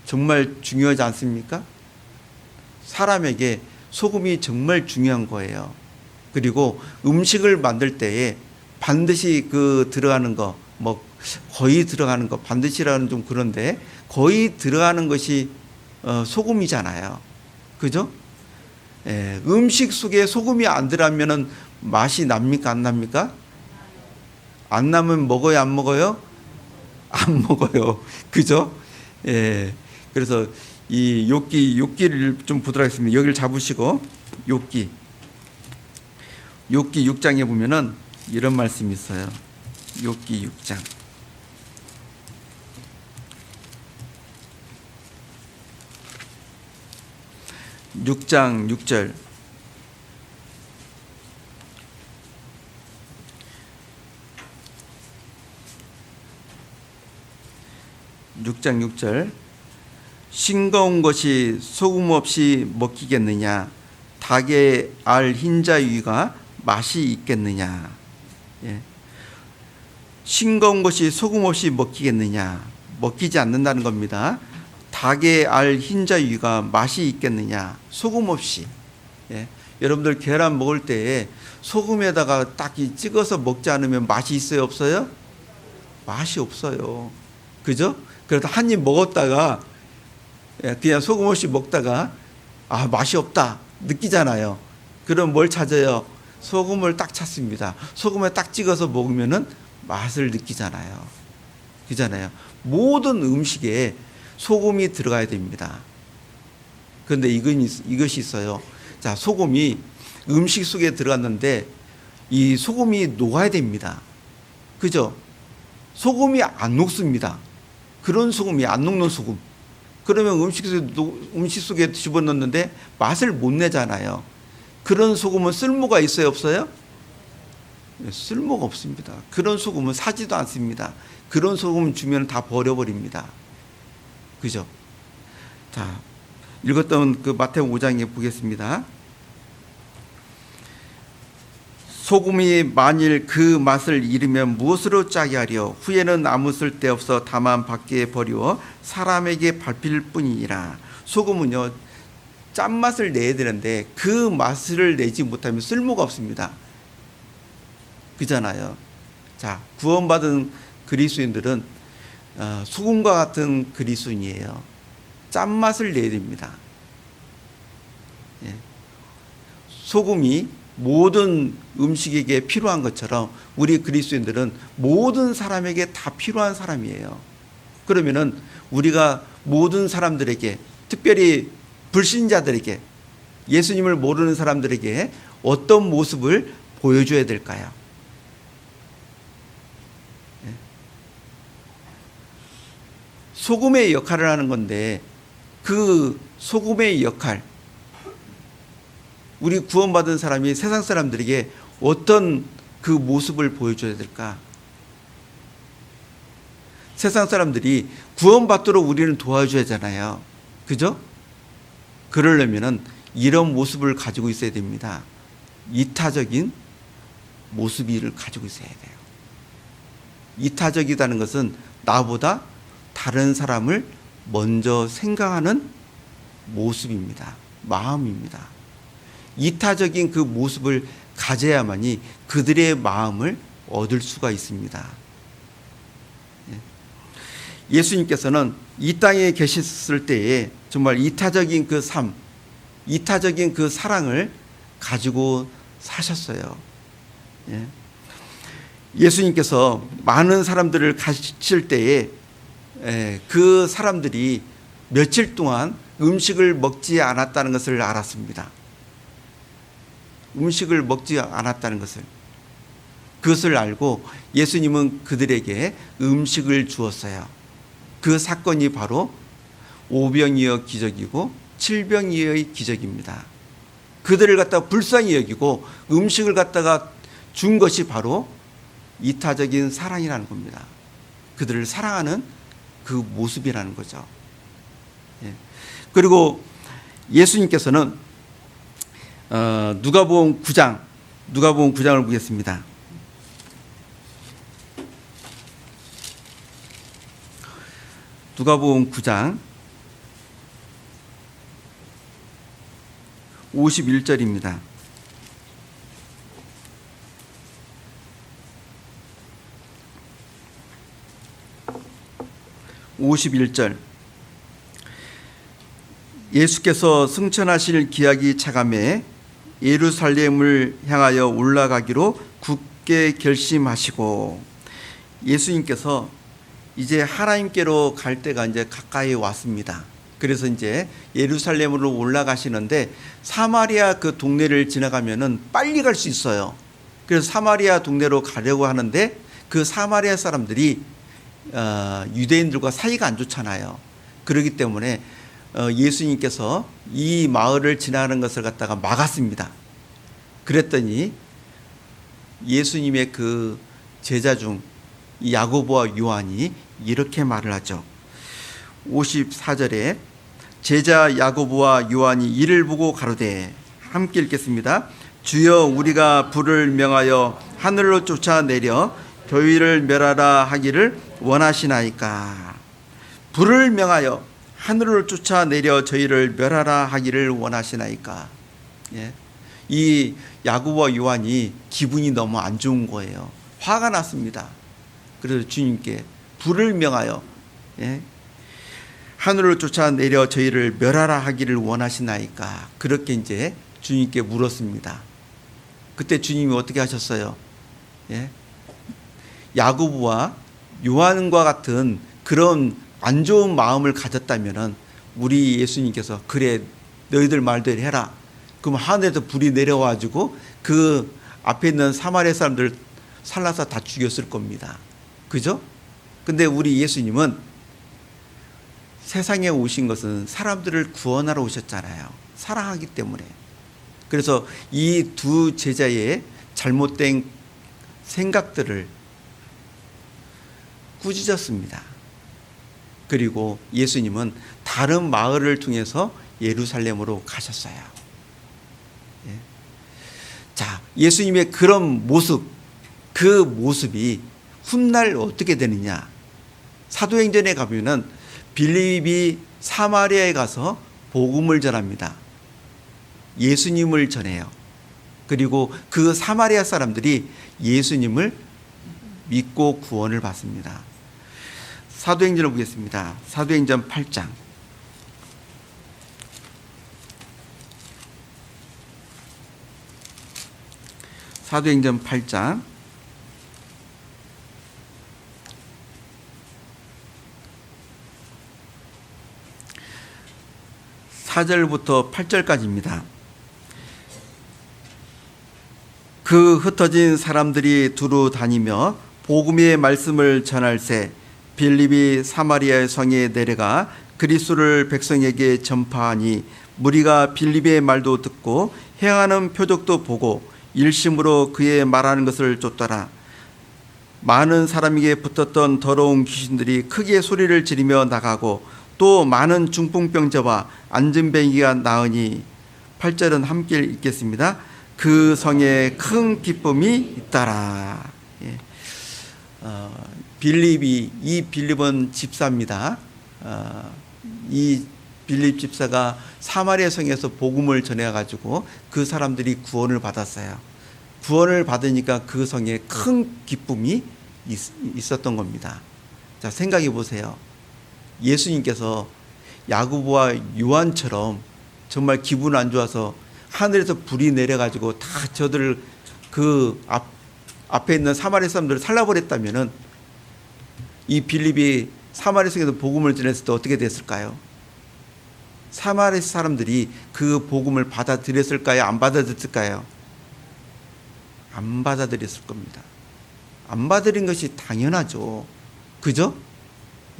정말 중요하지 않습니까? 사람에게 소금이 정말 중요한 거예요. 그리고 음식을 만들 때에 반드시 그 들어가는 거, 뭐 거의 들어가는 거, 반드시라는 좀 그런데 거의 들어가는 것이 소금이잖아요. 그죠? 음식 속에 소금이 안 들어가면은 맛이 납니까? 안 납니까? 안 나면 먹어요? 안 먹어요? 안 먹어요. 그죠? 그래서 이 욥기를 좀 보도록 하겠습니다. 여기를 잡으시고 욥기 6장에 보면은 이런 말씀이 있어요. 욥기 6장 6절 6절 싱거운 것이 소금 없이 먹히겠느냐? 닭의 알 흰자 위가 맛이 있겠느냐? 싱거운 것이 소금 없이 먹히겠느냐? 먹히지 않는다는 겁니다. 닭의 알 흰자 위가 맛이 있겠느냐? 소금 없이. 예. 여러분들 계란 먹을 때 소금에다가 딱 찍어서 먹지 않으면 맛이 있어요, 없어요? 맛이 없어요. 그죠? 그래도 한 입 먹었다가 그냥 소금 없이 먹다가 맛이 없다 느끼잖아요. 그럼 뭘 찾아요? 소금을 딱 찾습니다. 소금에 딱 찍어서 먹으면은 맛을 느끼잖아요. 그잖아요. 모든 음식에 소금이 들어가야 됩니다. 그런데 이것이 있어요. 자, 소금이 음식 속에 들어갔는데 이 소금이 녹아야 됩니다. 그죠? 소금이 안 녹습니다. 그런 소금이 안 녹는 소금. 그러면 음식 속에 집어넣는데 맛을 못 내잖아요. 그런 소금은 쓸모가 있어요, 없어요? 쓸모가 없습니다. 그런 소금은 사지도 않습니다. 그런 소금 주면 다 버려버립니다. 그죠? 자, 읽었던 그 마태복음 5장에 보겠습니다. 소금이 만일 그 맛을 잃으면 무엇으로 짜게 하려? 후에는 아무 쓸데없어 다만 밖에 버리워 사람에게 밟힐 뿐이니라. 소금은요, 짠맛을 내야 되는데 그 맛을 내지 못하면 쓸모가 없습니다. 그잖아요. 자, 구원받은 그리스도인들은 소금과 같은 그리스도인이에요. 짠맛을 내야 됩니다. 예. 소금이 모든 음식에게 필요한 것처럼 우리 그리스도인들은 모든 사람에게 다 필요한 사람이에요. 그러면은 우리가 모든 사람들에게, 특별히 불신자들에게, 예수님을 모르는 사람들에게 어떤 모습을 보여줘야 될까요? 소금의 역할을 하는 건데 그 소금의 역할, 우리 구원받은 사람이 세상 사람들에게 어떤 그 모습을 보여줘야 될까? 세상 사람들이 구원받도록 우리는 도와줘야 하잖아요. 그죠? 그러려면은 이런 모습을 가지고 있어야 됩니다. 이타적인 모습을 가지고 있어야 돼요. 이타적이라는 것은 나보다 다른 사람을 먼저 생각하는 모습입니다. 마음입니다. 이타적인 그 모습을 가져야만이 그들의 마음을 얻을 수가 있습니다. 예수님께서는 이 땅에 계셨을 때에 정말 이타적인 그 삶, 이타적인 그 사랑을 가지고 사셨어요. 예수님께서 많은 사람들을 가실 때에 그 사람들이 며칠 동안 음식을 먹지 않았다는 것을 알았습니다. 음식을 먹지 않았다는 것을. 그것을 알고 예수님은 그들에게 음식을 주었어요. 그 사건이 바로 오병이어 기적이고 칠병이어의 기적입니다. 그들을 갖다가 불쌍히 여기고 음식을 갖다가 준 것이 바로 이타적인 사랑이라는 겁니다. 그들을 사랑하는 그 모습이라는 거죠. 그리고 예수님께서는 누가복음 9장을 보겠습니다. 누가복음 9장 51절입니다. 예수께서 승천하실 기약이 차감해 예루살렘을 향하여 올라가기로 굳게 결심하시고, 예수님께서 이제 하나님께로 갈 때가 이제 가까이 왔습니다. 그래서 이제 예루살렘으로 올라가시는데 사마리아 그 동네를 지나가면은 빨리 갈 수 있어요. 그래서 사마리아 동네로 가려고 하는데 그 사마리아 사람들이 유대인들과 사이가 안 좋잖아요. 그렇기 때문에 예수님께서 이 마을을 지나가는 것을 갖다가 막았습니다. 그랬더니 예수님의 그 제자 중 야고보와 요한이 이렇게 말을 하죠. 54절에 제자 야고보와 요한이 이를 보고 가로되, 함께 읽겠습니다. 주여, 우리가 불을 명하여 하늘로 쫓아내려 저희를 멸하라 하기를 원하시나이까? 불을 명하여 하늘로 쫓아내려 저희를 멸하라 하기를 원하시나이까? 예. 이 야고보와 요한이 기분이 너무 안 좋은 거예요. 화가 났습니다. 그래서 주님께 불을 명하여, 예, 하늘을 쫓아내려 저희를 멸하라 하기를 원하시나이까? 그렇게 이제 주님께 물었습니다. 그때 주님이 어떻게 하셨어요? 예? 야고보와 요한과 같은 그런 안 좋은 마음을 가졌다면은 우리 예수님께서 그래 너희들 말대로 해라. 그럼 하늘에서 불이 내려와가지고 그 앞에 있는 사마리아 사람들 살라서 다 죽였을 겁니다. 그죠? 근데 우리 예수님은 세상에 오신 것은 사람들을 구원하러 오셨잖아요. 사랑하기 때문에. 그래서 이 두 제자의 잘못된 생각들을 꾸짖었습니다. 그리고 예수님은 다른 마을을 통해서 예루살렘으로 가셨어요. 예. 자, 예수님의 그런 모습, 그 모습이 훗날 어떻게 되느냐? 사도행전에 가면은 빌립이 사마리아에 가서 복음을 전합니다. 예수님을 전해요. 그리고 그 사마리아 사람들이 예수님을 믿고 구원을 받습니다. 사도행전을 보겠습니다. 사도행전 8장. 사도행전 8장 4절부터 8절까지입니다. 그 흩어진 사람들이 두루 다니며 복음의 말씀을 전할새 빌립이 사마리아 성에 내려가 그리스도를 백성에게 전파하니 무리가 빌립의 말도 듣고 행하는 표적도 보고 일심으로 그의 말하는 것을 쫓더라. 많은 사람에게 붙었던 더러운 귀신들이 크게 소리를 지르며 나가고 또 많은 중풍병자와 안진뱅이가 나으니 8절은 함께 읽겠습니다. 그 성에 큰 기쁨이 있더라. 예. 빌립이, 이 빌립은 집사입니다. 이 빌립 집사가 사마리아 성에서 복음을 전해가지고 그 사람들이 구원을 받았어요. 구원을 받으니까 그 성에 큰 기쁨이 있었던 겁니다. 자, 생각해 보세요. 예수님께서 야고보와 요한처럼 정말 기분 안 좋아서 하늘에서 불이 내려가지고 다 저들을 그 앞에 있는 사마리아 사람들을 살라버렸다면은 이 빌립이 사마리아 성에서 복음을 전했을 때 어떻게 됐을까요? 사마리아 사람들이 그 복음을 받아들였을까요? 안 받아들였을까요? 안 받아들였을 겁니다. 안 받아들인 것이 당연하죠. 그죠?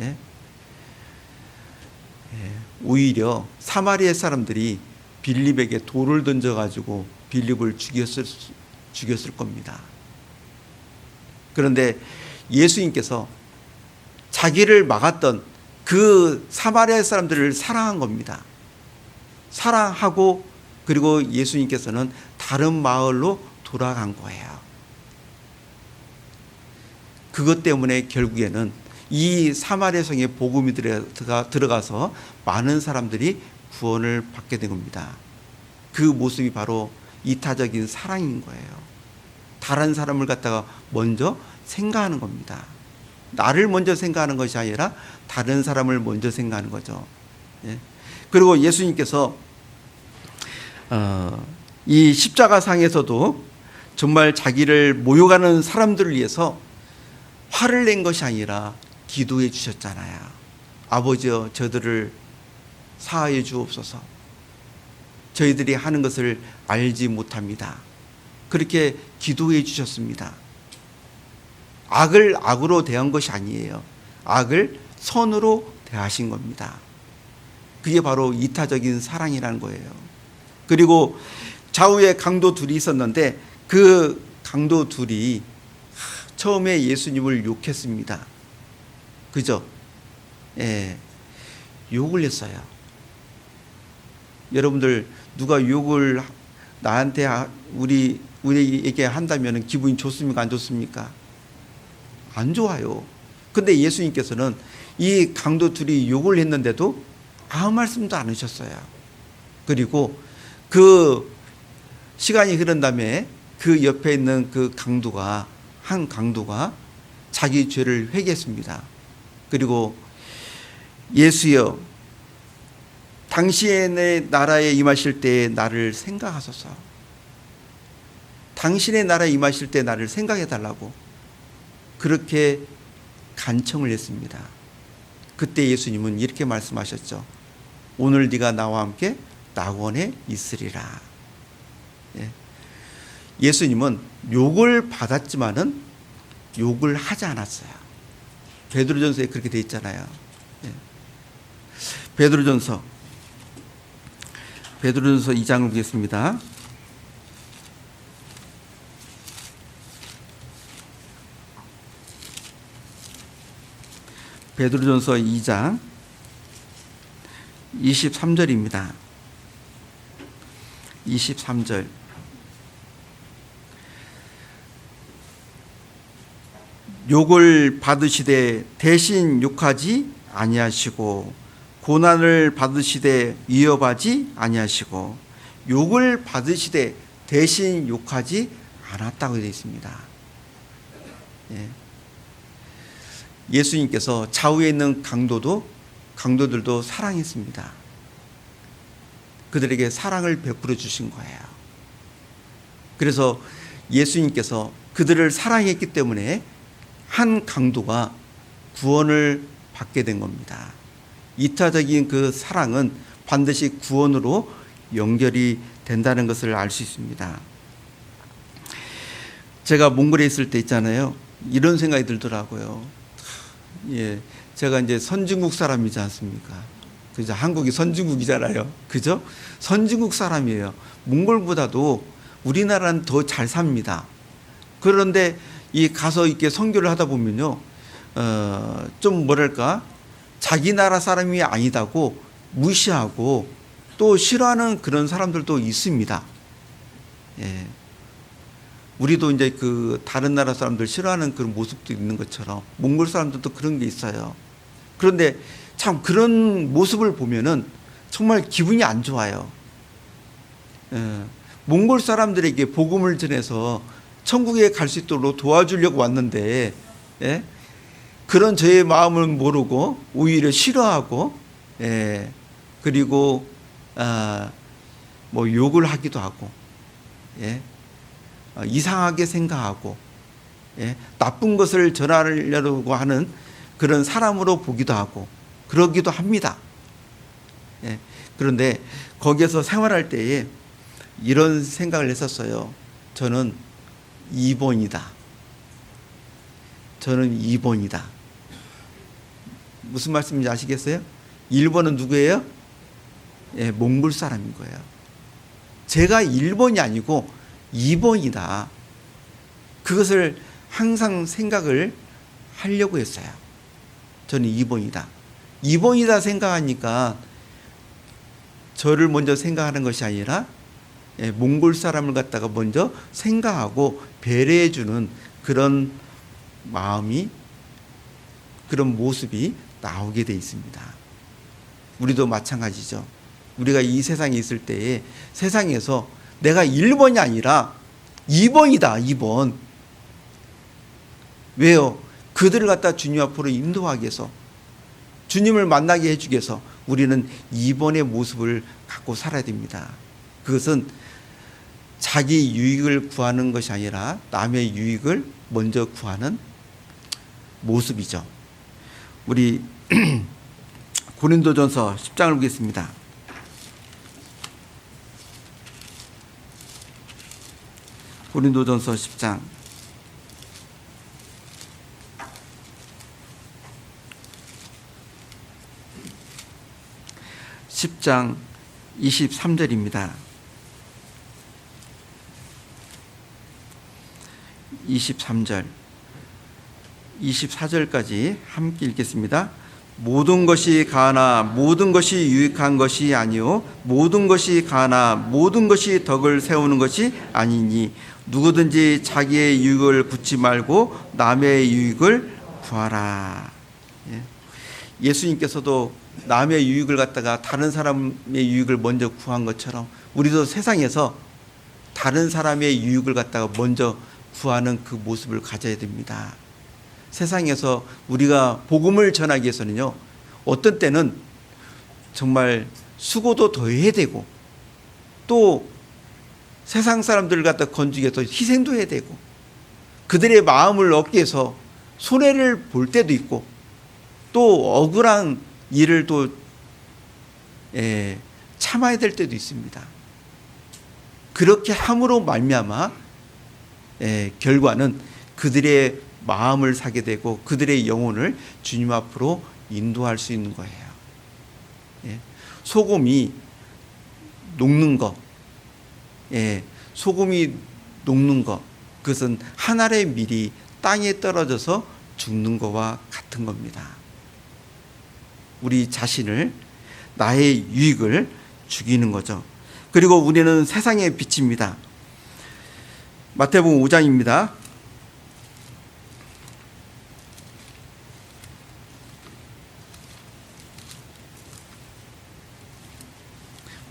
예? 오히려 사마리아 사람들이 빌립에게 돌을 던져가지고 빌립을 죽였을 겁니다. 그런데 예수님께서 자기를 막았던 그 사마리아 사람들을 사랑한 겁니다. 사랑하고 그리고 예수님께서는 다른 마을로 돌아간 거예요. 그것 때문에 결국에는 이 사마리아 성에 복음이 들어가서 많은 사람들이 구원을 받게 된 겁니다. 그 모습이 바로 이타적인 사랑인 거예요. 다른 사람을 갖다가 먼저 생각하는 겁니다. 나를 먼저 생각하는 것이 아니라 다른 사람을 먼저 생각하는 거죠. 예. 그리고 예수님께서 이 십자가상에서도 정말 자기를 모욕하는 사람들을 위해서 화를 낸 것이 아니라 기도해 주셨잖아요. 아버지여 저들을 사하여 주옵소서. 저희들이 하는 것을 알지 못합니다. 그렇게 기도해 주셨습니다. 악을 악으로 대한 것이 아니에요. 악을 선으로 대하신 겁니다. 그게 바로 이타적인 사랑이라는 거예요. 그리고 좌우에 강도 둘이 있었는데 그 강도 둘이 처음에 예수님을 욕했습니다. 그죠? 예, 욕을 했어요. 여러분들 누가 욕을 나한테 우리에게 한다면 기분이 좋습니까? 안 좋습니까? 안 좋아요. 근데 예수님께서는 이 강도 둘이 욕을 했는데도 아무 말씀도 안 하셨어요. 그리고 그 시간이 흐른 다음에 그 옆에 있는 그 한 강도가 자기 죄를 회개했습니다. 그리고 예수여, 당신의 나라에 임하실 때 나를 생각하소서. 당신의 나라에 임하실 때 나를 생각해 달라고 그렇게 간청을 했습니다. 그때 예수님은 이렇게 말씀하셨죠. 오늘 네가 나와 함께 낙원에 있으리라. 예수님은 욕을 받았지만은 욕을 하지 않았어요. 베드로전서에 그렇게 돼 있잖아요. 베드로전서 2장을 보겠습니다. 베드로전서 2장 23절입니다. 23절. 욕을 받으시되 대신 욕하지 아니하시고 고난을 받으시되 위협하지 아니하시고 욕을 받으시되 대신 욕하지 않았다고 되어 있습니다. 예수님께서 좌우에 있는 강도들도 사랑했습니다. 그들에게 사랑을 베풀어 주신 거예요. 그래서 예수님께서 그들을 사랑했기 때문에 한 강도가 구원을 받게 된 겁니다. 이타적인 그 사랑은 반드시 구원으로 연결이 된다는 것을 알 수 있습니다. 제가 몽골에 있을 때 있잖아요. 이런 생각이 들더라고요. 제가 이제 선진국 사람이지 않습니까? 그죠? 한국이 선진국이잖아요. 그죠? 선진국 사람이에요. 몽골보다도 우리나라는 더 잘 삽니다. 그런데 이 가서 이렇게 선교를 하다 보면요, 좀 뭐랄까, 자기 나라 사람이 아니다고 무시하고 또 싫어하는 그런 사람들도 있습니다. 우리도 이제 그 다른 나라 사람들 싫어하는 그런 모습도 있는 것처럼 몽골 사람들도 그런 게 있어요. 그런데 참 그런 모습을 보면은 정말 기분이 안 좋아요. 몽골 사람들에게 복음을 전해서 천국에 갈 수 있도록 도와주려고 왔는데, 그런 저의 마음을 모르고 오히려 싫어하고, 그리고 뭐 욕을 하기도 하고, 이상하게 생각하고, 나쁜 것을 전하려고 하는 그런 사람으로 보기도 하고 그러기도 합니다. 그런데 거기에서 생활할 때에 이런 생각을 했었어요. 저는 2번이다. 저는 2번이다. 무슨 말씀인지 아시겠어요? 1번은 누구예요? 몽골 사람인 거예요. 제가 1번이 아니고 2번이다. 그것을 항상 생각을 하려고 했어요. 저는 2번이다. 2번이다 생각하니까 저를 먼저 생각하는 것이 아니라 몽골 사람을 갖다가 먼저 생각하고 배려해 주는 그런 마음이, 그런 모습이 나오게 돼 있습니다. 우리도 마찬가지죠. 우리가 이 세상에 있을 때에 세상에서 내가 1번이 아니라 2번이다. 2번. 왜요? 그들을 갖다 주님 앞으로 인도하기 위해서, 주님을 만나게 해주기 위해서 우리는 2번의 모습을 갖고 살아야 됩니다. 그것은 자기 유익을 구하는 것이 아니라 남의 유익을 먼저 구하는 모습이죠. 우리 고린도전서 10장을 보겠습니다. 고린도전서 10장 10장 23절입니다. 23절 24절까지 함께 읽겠습니다. 모든 것이 가하나 모든 것이 유익한 것이 아니요 모든 것이 가하나 모든 것이 덕을 세우는 것이 아니니 누구든지 자기의 유익을 굳지 말고 남의 유익을 구하라. 예수님께서도 남의 유익을 갖다가 다른 사람의 유익을 먼저 구한 것처럼 우리도 세상에서 다른 사람의 유익을 갖다가 먼저 구하는 그 모습을 가져야 됩니다. 세상에서 우리가 복음을 전하기 위해서는요, 어떤 때는 정말 수고도 더 해야 되고, 또 세상 사람들을 갖다 건지기 위해서 희생도 해야 되고, 그들의 마음을 얻기 위해서 손해를 볼 때도 있고, 또 억울한 일을 또 참아야 될 때도 있습니다. 그렇게 함으로 말미암아 결과는 그들의 마음을 사게 되고 그들의 영혼을 주님 앞으로 인도할 수 있는 거예요. 소금이 녹는 것, 소금이 녹는 것, 그것은 한 알의 밀이 땅에 떨어져서 죽는 것과 같은 겁니다. 우리 자신을, 나의 유익을 죽이는 거죠. 그리고 우리는 세상의 빛입니다. 마태복음 5장입니다.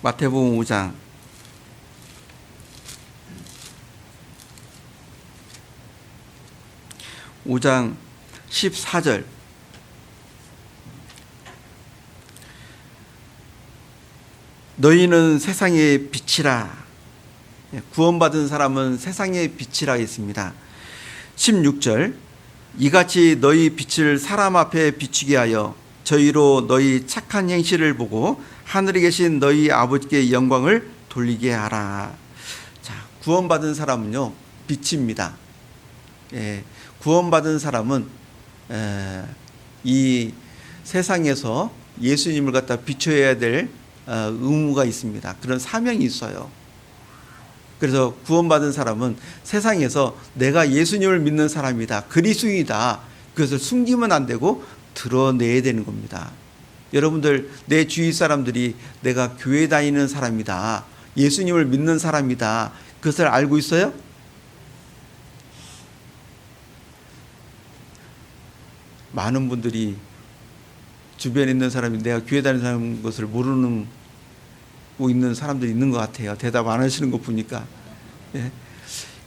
마태복음 5장 14절. 너희는 세상의 빛이라. 구원받은 사람은 세상의 빛이라 했습니다. 16절. 이같이 너희 빛을 사람 앞에 비추게 하여 저희로 너희 착한 행실을 보고 하늘에 계신 너희 아버지께 영광을 돌리게 하라. 자, 구원받은 사람은요, 빛입니다. 구원받은 사람은 이 세상에서 예수님을 갖다 비춰야 될 의무가 있습니다. 그런 사명이 있어요. 그래서 구원받은 사람은 세상에서 내가 예수님을 믿는 사람이다, 그리스도인이다, 그것을 숨기면 안 되고 드러내야 되는 겁니다. 여러분들, 내 주위 사람들이 내가 교회 다니는 사람이다, 예수님을 믿는 사람이다, 그것을 알고 있어요? 많은 분들이 주변에 있는 사람이 내가 교회 다니는 사람인 것을 모르고 있는 사람들이 있는 것 같아요. 대답 안 하시는 거 보니까.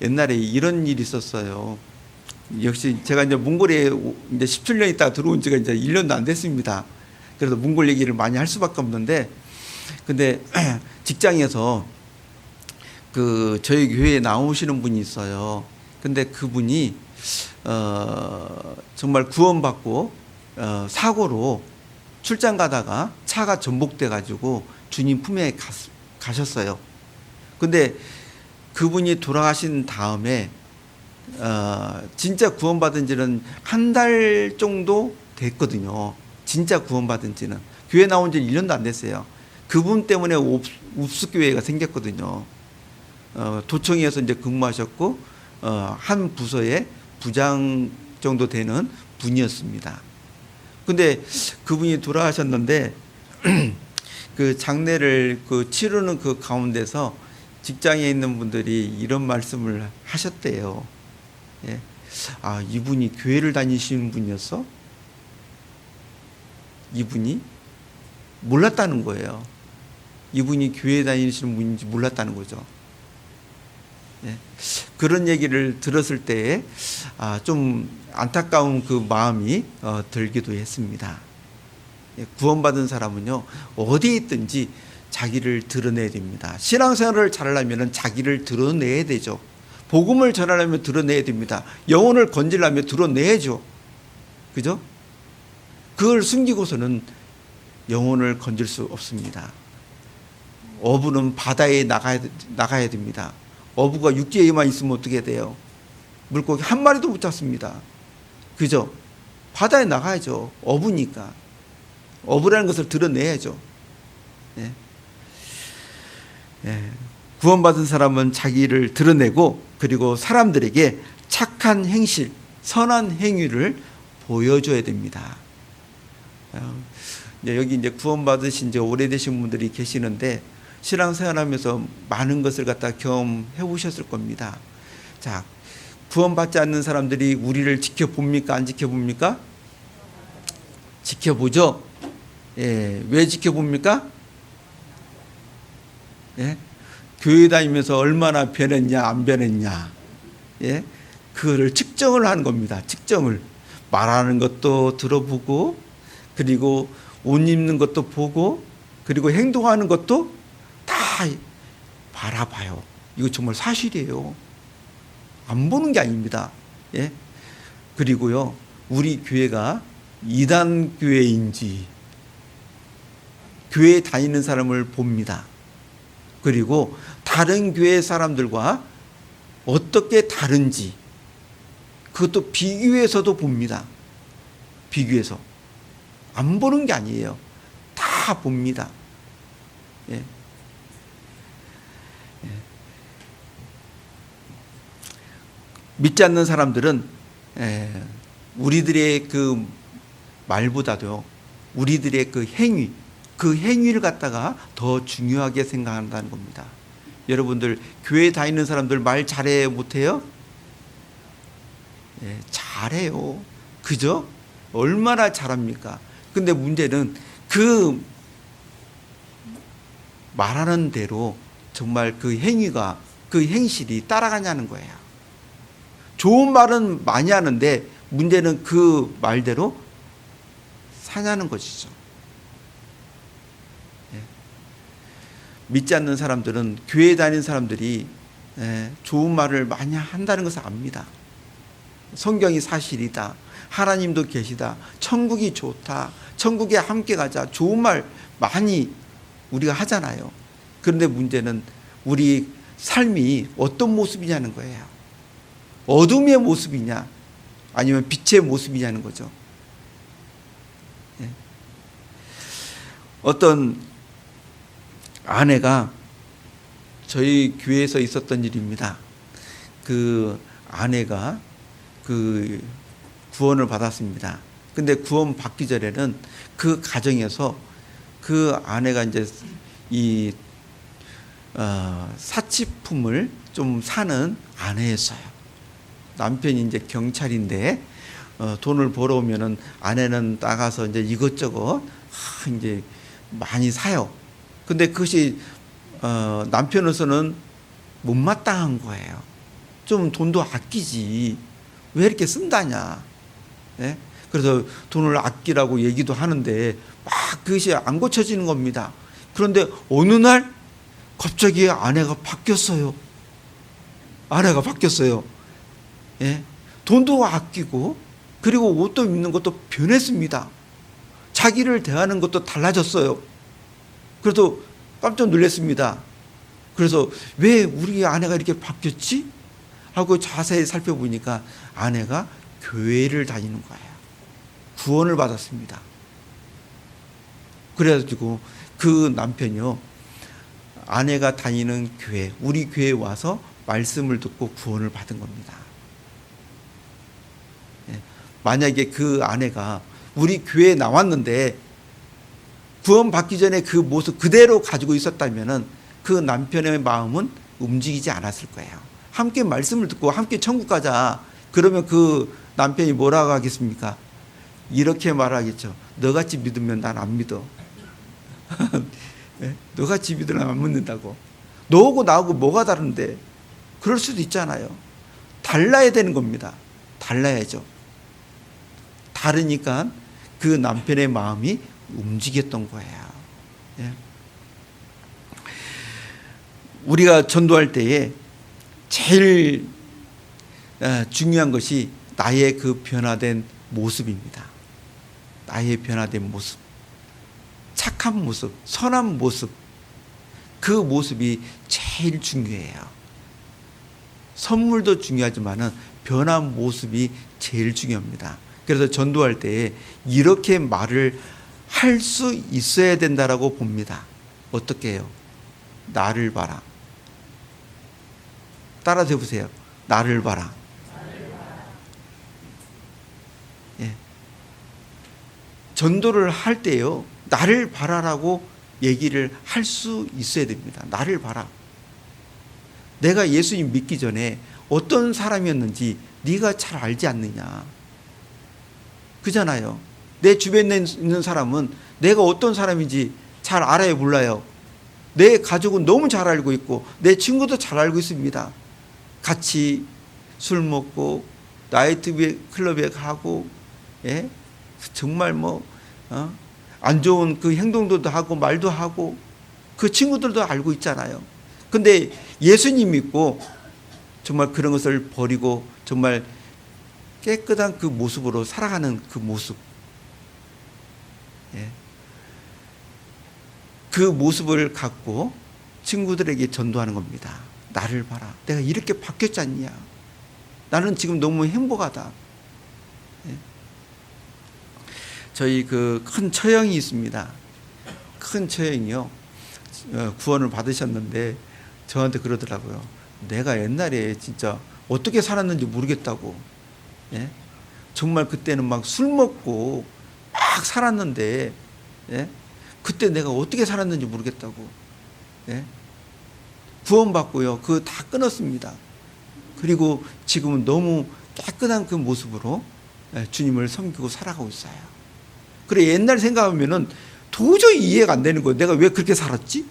옛날에 이런 일이 있었어요. 역시 제가 이제 몽골에 이제 17년 있다가 들어온 지가 이제 1년도 안 됐습니다. 그래서 몽골 얘기를 많이 할 수밖에 없는데, 근데 직장에서 저희 교회에 나오시는 분이 있어요. 근데 그분이 정말 구원받고 사고로 출장 가다가 차가 전복돼 가지고 주님 품에 가셨어요. 근데 그분이 돌아가신 다음에 진짜 구원받은 지는 한 달 정도 됐거든요. 진짜 구원받은 지는. 교회 나온 지 1년도 안 됐어요. 그분 때문에 웁스교회가 생겼거든요. 도청에서 이제 근무하셨고 한 부서의 부장 정도 되는 분이었습니다. 근데 그분이 돌아가셨는데 그 장례를 치르는 그 가운데서 직장에 있는 분들이 이런 말씀을 하셨대요. 아, 이분이 교회를 다니시는 분이었어? 이분이 몰랐다는 거예요. 이분이 교회 다니시는 분인지 몰랐다는 거죠. 그런 얘기를 들었을 때에 좀 안타까운 그 마음이 들기도 했습니다. 구원받은 사람은요, 어디에 있든지 자기를 드러내야 됩니다. 신앙생활을 잘하려면 자기를 드러내야 되죠. 복음을 전하려면 드러내야 됩니다. 영혼을 건지려면 드러내야죠. 그죠? 그걸 숨기고서는 영혼을 건질 수 없습니다. 어부는 바다에 나가야 됩니다. 어부가 육지에만 있으면 어떻게 돼요? 물고기 한 마리도 못 잡습니다. 그죠? 바다에 나가야죠. 어부니까. 어부라는 것을 드러내야죠. 구원받은 사람은 자기를 드러내고, 그리고 사람들에게 착한 행실, 선한 행위를 보여줘야 됩니다. 여기 이제 구원받으신 지 오래되신 분들이 계시는데, 신앙생활하면서 많은 것을 갖다 경험해 보셨을 겁니다. 자, 구원받지 않는 사람들이 우리를 지켜봅니까? 안 지켜봅니까? 교회 다니면서 얼마나 변했냐 안 변했냐, 예? 그거를 측정을 하는 겁니다. 측정을. 말하는 것도 들어보고, 그리고 옷 입는 것도 보고, 그리고 행동하는 것도 다 바라봐요. 이거 정말 사실이에요. 안 보는 게 아닙니다. 예? 그리고요, 우리 교회가 이단 교회인지 교회 다니는 사람을 봅니다. 그리고 다른 교회 사람들과 어떻게 다른지 그것도 비교해서도 봅니다. 비교해서. 안 보는 게 아니에요. 다 봅니다. 예. 예. 믿지 않는 사람들은 우리들의 그 말보다도 우리들의 그 행위를 갖다가 더 중요하게 생각한다는 겁니다. 여러분들 교회 다니는 사람들 말 잘해요, 못해요? 예, 잘해요. 그죠? 얼마나 잘합니까? 근데 문제는 그 말하는 대로 정말 그 행위가, 그 행실이 따라가냐는 거예요. 좋은 말은 많이 하는데 문제는 그 말대로 사냐는 것이죠. 예. 믿지 않는 사람들은, 교회 다니는 사람들이 좋은 말을 많이 한다는 것을 압니다. 성경이 사실이다, 하나님도 계시다, 천국이 좋다, 천국에 함께 가자, 좋은 말 많이 우리가 하잖아요. 그런데 문제는 우리 삶이 어떤 모습이냐는 거예요. 어둠의 모습이냐 아니면 빛의 모습이냐는 거죠. 예. 어떤 아내가, 저희 교회에서 있었던 일입니다. 그 아내가 그 구원을 받았습니다. 근데 구원 받기 전에는 그 가정에서 그 아내가 이제 이 사치품을 좀 사는 아내였어요. 남편이 이제 경찰인데 돈을 벌어오면은 아내는 나가서 이제 이것저것 이제 많이 사요. 근데 그것이 남편으로서는 못마땅한 거예요. 좀 돈도 아끼지, 왜 이렇게 쓴다냐. 예? 그래서 돈을 아끼라고 얘기도 하는데 막 그것이 안 고쳐지는 겁니다. 그런데 어느 날 갑자기 아내가 바뀌었어요. 아내가 바뀌었어요. 예? 돈도 아끼고, 그리고 옷도 입는 것도 변했습니다. 자기를 대하는 것도 달라졌어요. 그래서 깜짝 놀랐습니다. 그래서 왜 우리 아내가 이렇게 바뀌었지? 하고 자세히 살펴보니까 아내가 교회를 다니는 거예요. 구원을 받았습니다. 그래가지고 그 남편이요, 아내가 다니는 교회, 우리 교회에 와서 말씀을 듣고 구원을 받은 겁니다. 만약에 그 아내가 우리 교회에 나왔는데 구원 받기 전에 그 모습 그대로 가지고 있었다면은 그 남편의 마음은 움직이지 않았을 거예요. 함께 말씀을 듣고 함께 천국 가자. 그러면 그 남편이 뭐라고 하겠습니까? 이렇게 말하겠죠. 너같이 믿으면 난 안 믿어. 네? 너같이 믿으면 안 믿는다고. 너하고 나하고 뭐가 다른데? 그럴 수도 있잖아요. 달라야 되는 겁니다. 달라야죠. 다르니까 그 남편의 마음이 움직였던 거예요. 예. 우리가 전도할 때에 제일 중요한 것이 나의 그 변화된 모습입니다. 나의 변화된 모습, 착한 모습, 선한 모습, 그 모습이 제일 중요해요. 선물도 중요하지만은 변한 모습이 제일 중요합니다. 그래서 전도할 때에 이렇게 말을 할 수 있어야 된다라고 봅니다. 어떻게 해요? 나를 봐라. 따라서 해보세요. 나를 봐라. 예. 전도를 할 때요, 나를 봐라라고 얘기를 할 수 있어야 됩니다. 나를 봐라. 내가 예수님 믿기 전에 어떤 사람이었는지 네가 잘 알지 않느냐. 그잖아요. 내 주변에 있는 사람은 내가 어떤 사람인지 잘 알아요, 몰라요? 내 가족은 너무 잘 알고 있고 내 친구도 잘 알고 있습니다. 같이 술 먹고 나이트 클럽에 가고, 예? 정말 안 좋은 그 행동도 하고 말도 하고 그 친구들도 알고 있잖아요. 근데 예수님 믿고 정말 그런 것을 버리고 정말 깨끗한 그 모습으로 살아가는 그 모습, 예. 그 모습을 갖고 친구들에게 전도하는 겁니다. 나를 봐라. 내가 이렇게 바뀌었지 않냐. 나는 지금 너무 행복하다. 예. 저희 그 큰 처형이 있습니다. 큰 처형이요. 구원을 받으셨는데 저한테 그러더라고요. 내가 옛날에 진짜 어떻게 살았는지 모르겠다고. 예? 정말 그때는 막 술 먹고 막 살았는데, 예? 그때 내가 어떻게 살았는지 모르겠다고. 예? 구원받고요. 그거 다 끊었습니다. 그리고 지금은 너무 깨끗한 그 모습으로 주님을 섬기고 살아가고 있어요. 그래, 옛날 생각하면은 도저히 이해가 안 되는 거예요. 내가 왜 그렇게 살았지?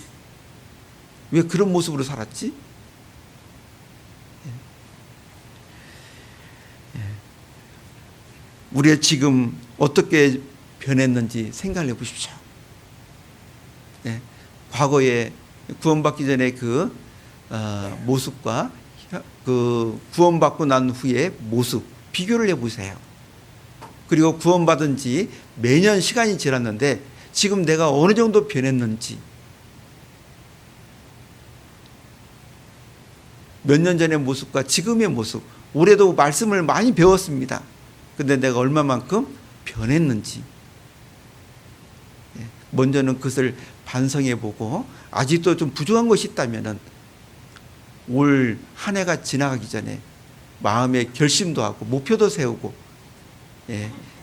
왜 그런 모습으로 살았지? 우리가 지금 어떻게 변했는지 생각을 해보십시오. 예, 과거에 구원받기 전에 그 모습과 그 구원받고 난 후의 모습 비교를 해보세요. 그리고 구원받은 지 매년 시간이 지났는데 지금 내가 어느 정도 변했는지, 몇 년 전의 모습과 지금의 모습, 올해도 말씀을 많이 배웠습니다. 근데 내가 얼마만큼 변했는지, 먼저는 그것을 반성해 보고 아직도 좀 부족한 것이 있다면은 올 한 해가 지나가기 전에 마음의 결심도 하고 목표도 세우고,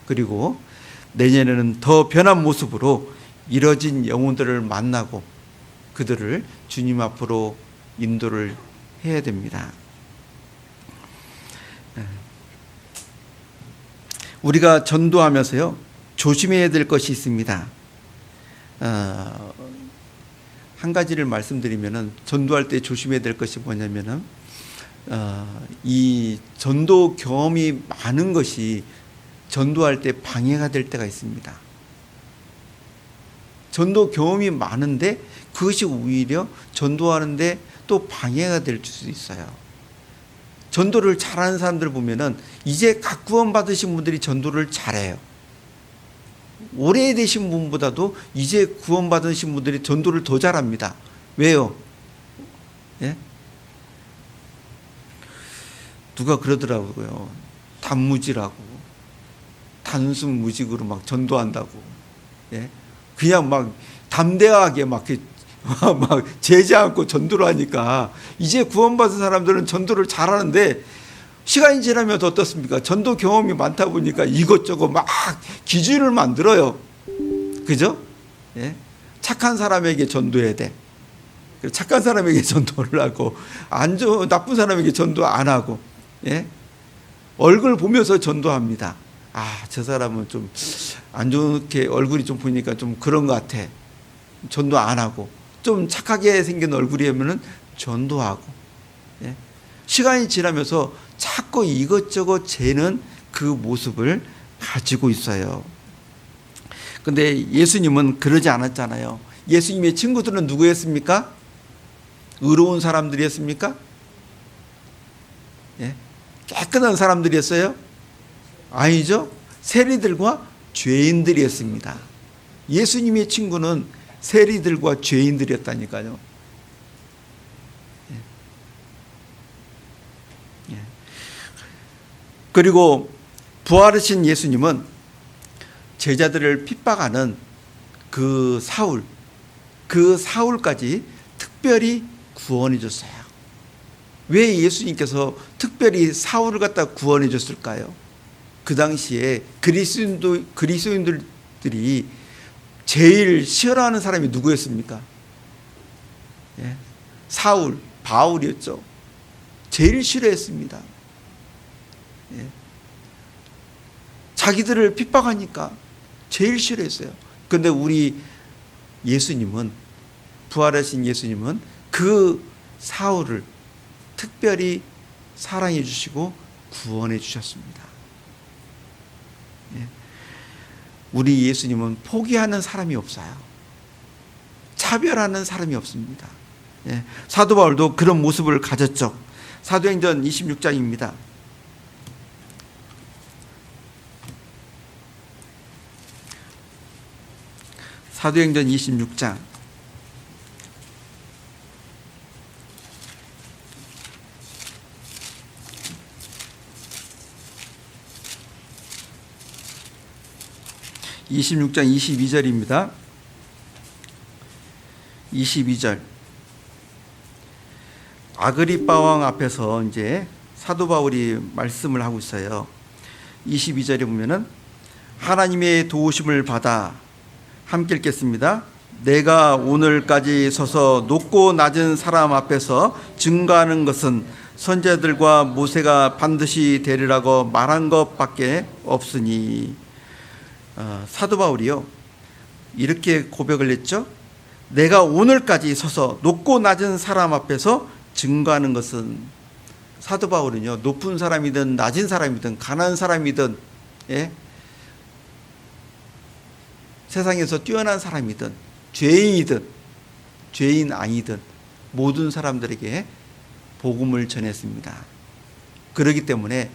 그리고 내년에는 더 변한 모습으로 이뤄진 영혼들을 만나고 그들을 주님 앞으로 인도를 해야 됩니다. 우리가 전도하면서요, 조심해야 될 것이 있습니다. 한 가지를 말씀드리면은 전도할 때 조심해야 될 것이 뭐냐면은 이 전도 경험이 많은 것이 전도할 때 방해가 될 때가 있습니다. 전도 경험이 많은데 그것이 오히려 전도하는데 또 방해가 될 수 있어요. 전도를 잘하는 사람들 보면은 이제 각 구원 받으신 분들이 전도를 잘해요. 오래되신 분보다도 이제 구원 받으신 분들이 전도를 더 잘합니다. 왜요? 예? 누가 그러더라고요. 단무지라고, 단순 무직으로 막 전도한다고. 예? 그냥 막 담대하게 막 제지 않고 전도를 하니까 이제 구원받은 사람들은 전도를 잘하는데 시간이 지나면 어떻습니까? 전도 경험이 많다 보니까 이것저것 막 기준을 만들어요. 그죠? 예? 착한 사람에게 전도해야 돼. 착한 사람에게 전도를 하고 나쁜 사람에게 전도 안 하고, 예? 얼굴 보면서 전도합니다. 저 사람은 좀 안 좋게 얼굴이 좀 보니까 좀 그런 것 같아. 전도 안 하고, 좀 착하게 생긴 얼굴이면은 전도하고. 예? 시간이 지나면서 자꾸 이것저것 재는 그 모습을 가지고 있어요. 근데 예수님은 그러지 않았잖아요. 예수님의 친구들은 누구였습니까? 의로운 사람들이었습니까? 예? 깨끗한 사람들이었어요? 아니죠. 세리들과 죄인들이었습니다. 예수님의 친구는 세리들과 죄인들이었다니까요. 그리고 부활하신 예수님은 제자들을 핍박하는 그 사울까지 특별히 구원해 줬어요. 왜 예수님께서 특별히 사울을 갖다 구원해 줬을까요? 그 당시에 그리스도인들이 제일 싫어하는 사람이 누구였습니까? 예? 사울, 바울이었죠. 제일 싫어했습니다. 예. 자기들을 핍박하니까 제일 싫어했어요. 그런데 우리 예수님은 부활하신 예수님은 그 사울을 특별히 사랑해 주시고 구원해 주셨습니다. 예. 우리 예수님은 포기하는 사람이 없어요. 차별하는 사람이 없습니다. 예. 사도 바울도 그런 모습을 가졌죠. 사도행전 26장입니다. 사도행전 26장 22절입니다. 22절. 아그리빠 왕 앞에서 이제 사도 바울이 말씀을 하고 있어요. 22절에 보면은 하나님의 도우심을 받아 함께 읽겠습니다. 내가 오늘까지 서서 높고 낮은 사람 앞에서 증거하는 것은 선지자들과 모세가 반드시 되리라고 말한 것밖에 없으니. 사도 바울이요 이렇게 고백을 했죠. 내가 오늘까지 서서 높고 낮은 사람 앞에서 증거하는 것은, 사도 바울은요 높은 사람이든 낮은 사람이든 가난한 사람이든, 예? 세상에서 뛰어난 사람이든 죄인이든 죄인 아니든 모든 사람들에게 복음을 전했습니다. 그렇기 때문에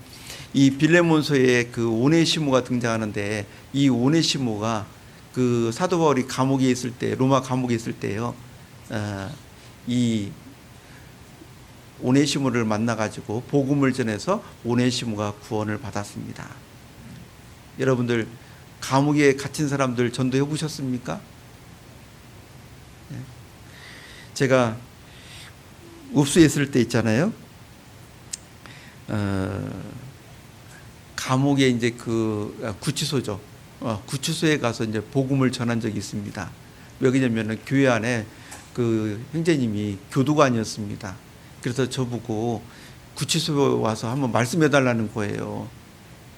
이 빌레몬서에 그 오네시모가 등장하는데, 이 오네시모가 그 사도 바울이 감옥에 있을 때, 로마 감옥에 있을 때요, 이 오네시모를 만나가지고 복음을 전해서 오네시모가 구원을 받았습니다. 여러분들 감옥에 갇힌 사람들 전도해 보셨습니까? 제가 읍수에 있을 때 있잖아요. 감옥에 이제 그 구치소죠. 구치소에 가서 이제 복음을 전한 적이 있습니다. 왜냐면은 교회 안에 그 형제님이 교도관이었습니다. 그래서 저보고 구치소에 와서 한번 말씀해 달라는 거예요.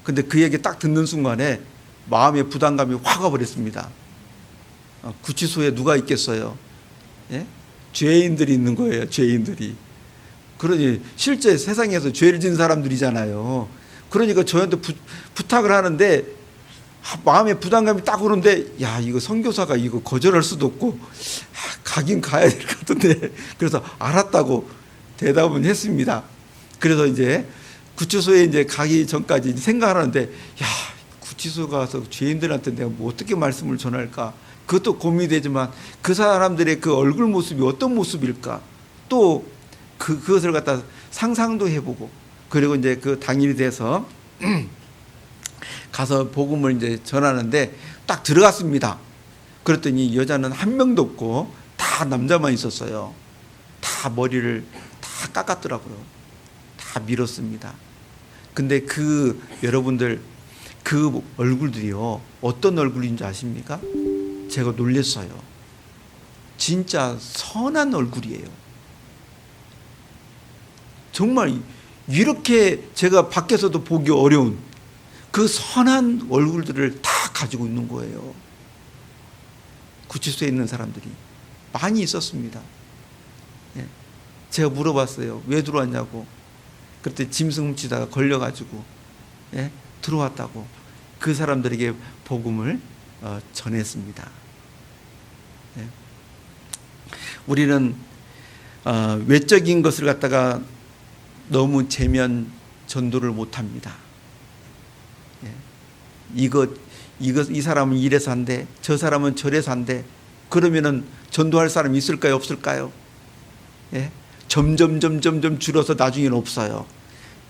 근데 그 얘기 딱 듣는 순간에 마음의 부담감이 확 와버렸습니다. 구치소에 누가 있겠어요? 예? 죄인들이 있는 거예요. 죄인들이. 그러니 실제 세상에서 죄를 지은 사람들이잖아요. 그러니까 저한테 부탁을 하는데 마음에 부담감이 딱 오는데, 야 이거 선교사가 이거 거절할 수도 없고 가긴 가야 될 것 같은데, 그래서 알았다고 대답은 했습니다. 그래서 이제 구치소에 이제 가기 전까지 생각을 하는데, 야 구치소 가서 죄인들한테 내가 뭐 어떻게 말씀을 전할까, 그것도 고민이 되지만 그 사람들의 그 얼굴 모습이 어떤 모습일까, 또 그것을 갖다 상상도 해보고, 그리고 이제 그 당일이 돼서 가서 복음을 이제 전하는데 딱 들어갔습니다. 그랬더니 여자는 한 명도 없고 다 남자만 있었어요. 다 머리를 다 깎았더라고요. 다 밀었습니다. 근데 그 여러분들 그 얼굴들이요 어떤 얼굴인지 아십니까? 제가 놀랐어요. 진짜 선한 얼굴이에요. 정말 이렇게 제가 밖에서도 보기 어려운 그 선한 얼굴들을 다 가지고 있는 거예요. 구치소에 있는 사람들이 많이 있었습니다. 예. 제가 물어봤어요. 왜 들어왔냐고. 그때 짐승 훔치다가 걸려가지고, 예? 들어왔다고 그 사람들에게 복음을 전했습니다. 예. 우리는 외적인 것을 갖다가 너무 재면 전도를 못합니다. 예. 이 사람은 이래서 한대, 저 사람은 저래서 한대. 그러면은 전도할 사람이 있을까요, 없을까요? 예? 점점 줄어서 나중에는 없어요.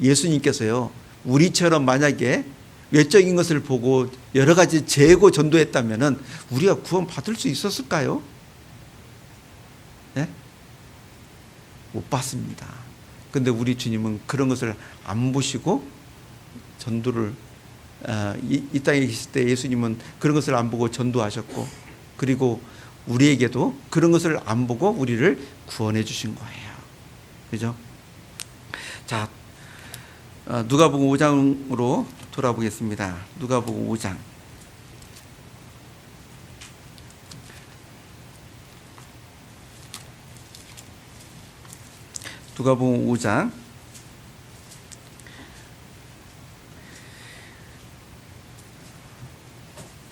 예수님께서요 우리처럼 만약에 외적인 것을 보고 여러 가지 재고 전도했다면은 우리가 구원 받을 수 있었을까요? 예? 못 받습니다. 근데 우리 주님은 그런 것을 안 보시고 전도를, 이 땅에 계실 때 예수님은 그런 것을 안 보고 전도하셨고, 그리고 우리에게도 그런 것을 안 보고 우리를 구원해 주신 거예요. 그죠? 자, 누가복음 5장으로 돌아보겠습니다. 누가복음 5장. 누가복음 5장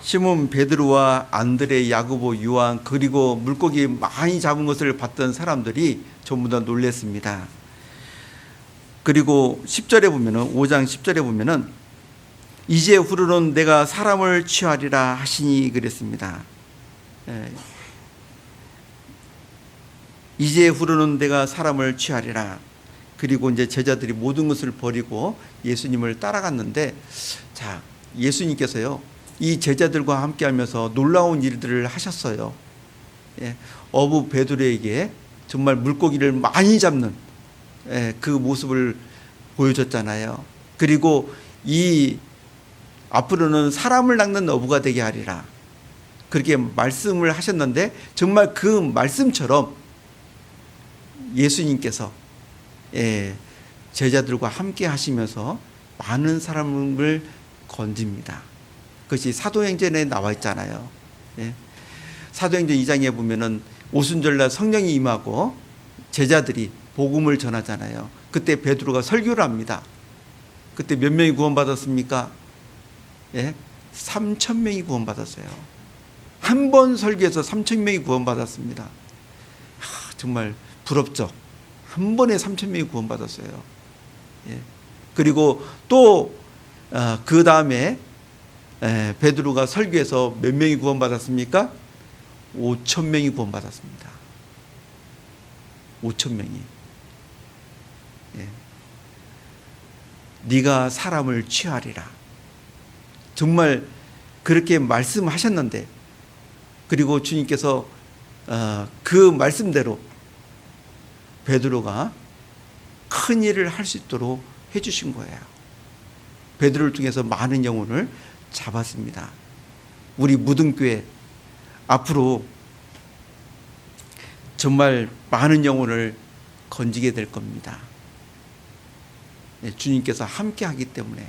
시몬 베드로와 안드레, 야고보, 요한 그리고 물고기 많이 잡은 것을 봤던 사람들이 전부 다 놀랐습니다. 그리고 10절에 보면은 5장 10절에 보면은 이제 후로는 내가 사람을 취하리라 하시니 그랬습니다. 이제 후로는 내가 사람을 취하리라. 그리고 이제 제자들이 모든 것을 버리고 예수님을 따라갔는데, 자, 예수님께서요 이 제자들과 함께하면서 놀라운 일들을 하셨어요. 어부 베드로에게 정말 물고기를 많이 잡는 그 모습을 보여줬잖아요. 그리고 이 앞으로는 사람을 낚는 어부가 되게 하리라, 그렇게 말씀을 하셨는데, 정말 그 말씀처럼 예수님께서 제자들과 함께 하시면서 많은 사람을 건집니다. 그것이 사도행전에 나와 있잖아요. 사도행전 2장에 보면은 오순절날 성령이 임하고 제자들이 복음을 전하잖아요. 그때 베드로가 설교를 합니다. 그때 몇 명이 구원받았습니까? 3,000명이 구원받았어요. 한 번 설교에서 3,000명이 구원받았습니다. 정말 부럽죠. 한 번에 3,000명이 구원받았어요. 그리고 또 그 다음에 베드로가 설교에서 몇 명이 구원받았습니까? 5,000명이 구원받았습니다. 5,000명이. 네가 사람을 취하리라. 정말 그렇게 말씀하셨는데, 그리고 주님께서 그 말씀대로 베드로가 큰 일을 할 수 있도록 해주신 거예요. 베드로를 통해서 많은 영혼을 잡았습니다. 우리 무등교회 앞으로 정말 많은 영혼을 건지게 될 겁니다. 주님께서 함께 하기 때문에,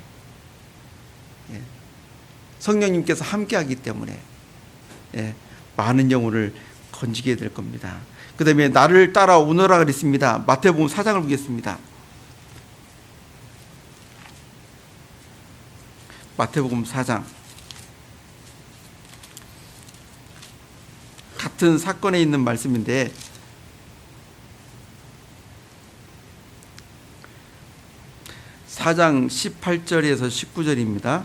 성령님께서 함께 하기 때문에 많은 영혼을 건지게 될 겁니다. 그 다음에 나를 따라오너라 그랬습니다. 마태복음 4장을 보겠습니다. 마태복음 4장. 같은 사건에 있는 말씀인데, (4장) 18절에서 19절입니다.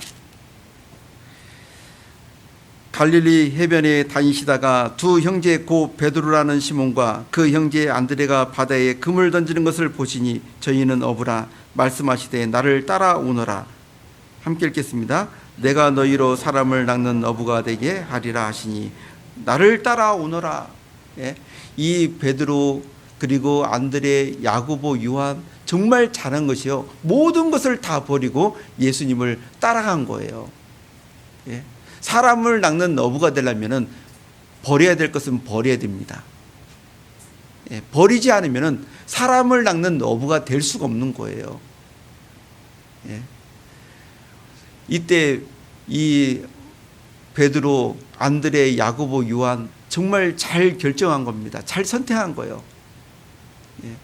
갈릴리 해변에 다니시다가 두 형제 곧 베드로라는 시몬과 그 형제 안드레가 바다에 금을 던지는 것을 보시니 저희는 어부라 말씀하시되 나를 따라오너라. 함께 읽겠습니다. 내가 너희로 사람을 낚는 어부가 되게 하리라 하시니 나를 따라오너라. 이 베드로 그리고 안드레, 야고보, 요한 정말 잘한 것이요, 모든 것을 다 버리고 예수님을 따라간 거예요. 사람을 낚는 어부가 되려면 버려야 될 것은 버려야 됩니다. 버리지 않으면 사람을 낚는 어부가 될 수가 없는 거예요. 이때 이 베드로, 안드레, 야고보, 요한 정말 잘 결정한 겁니다. 잘 선택한 거예요.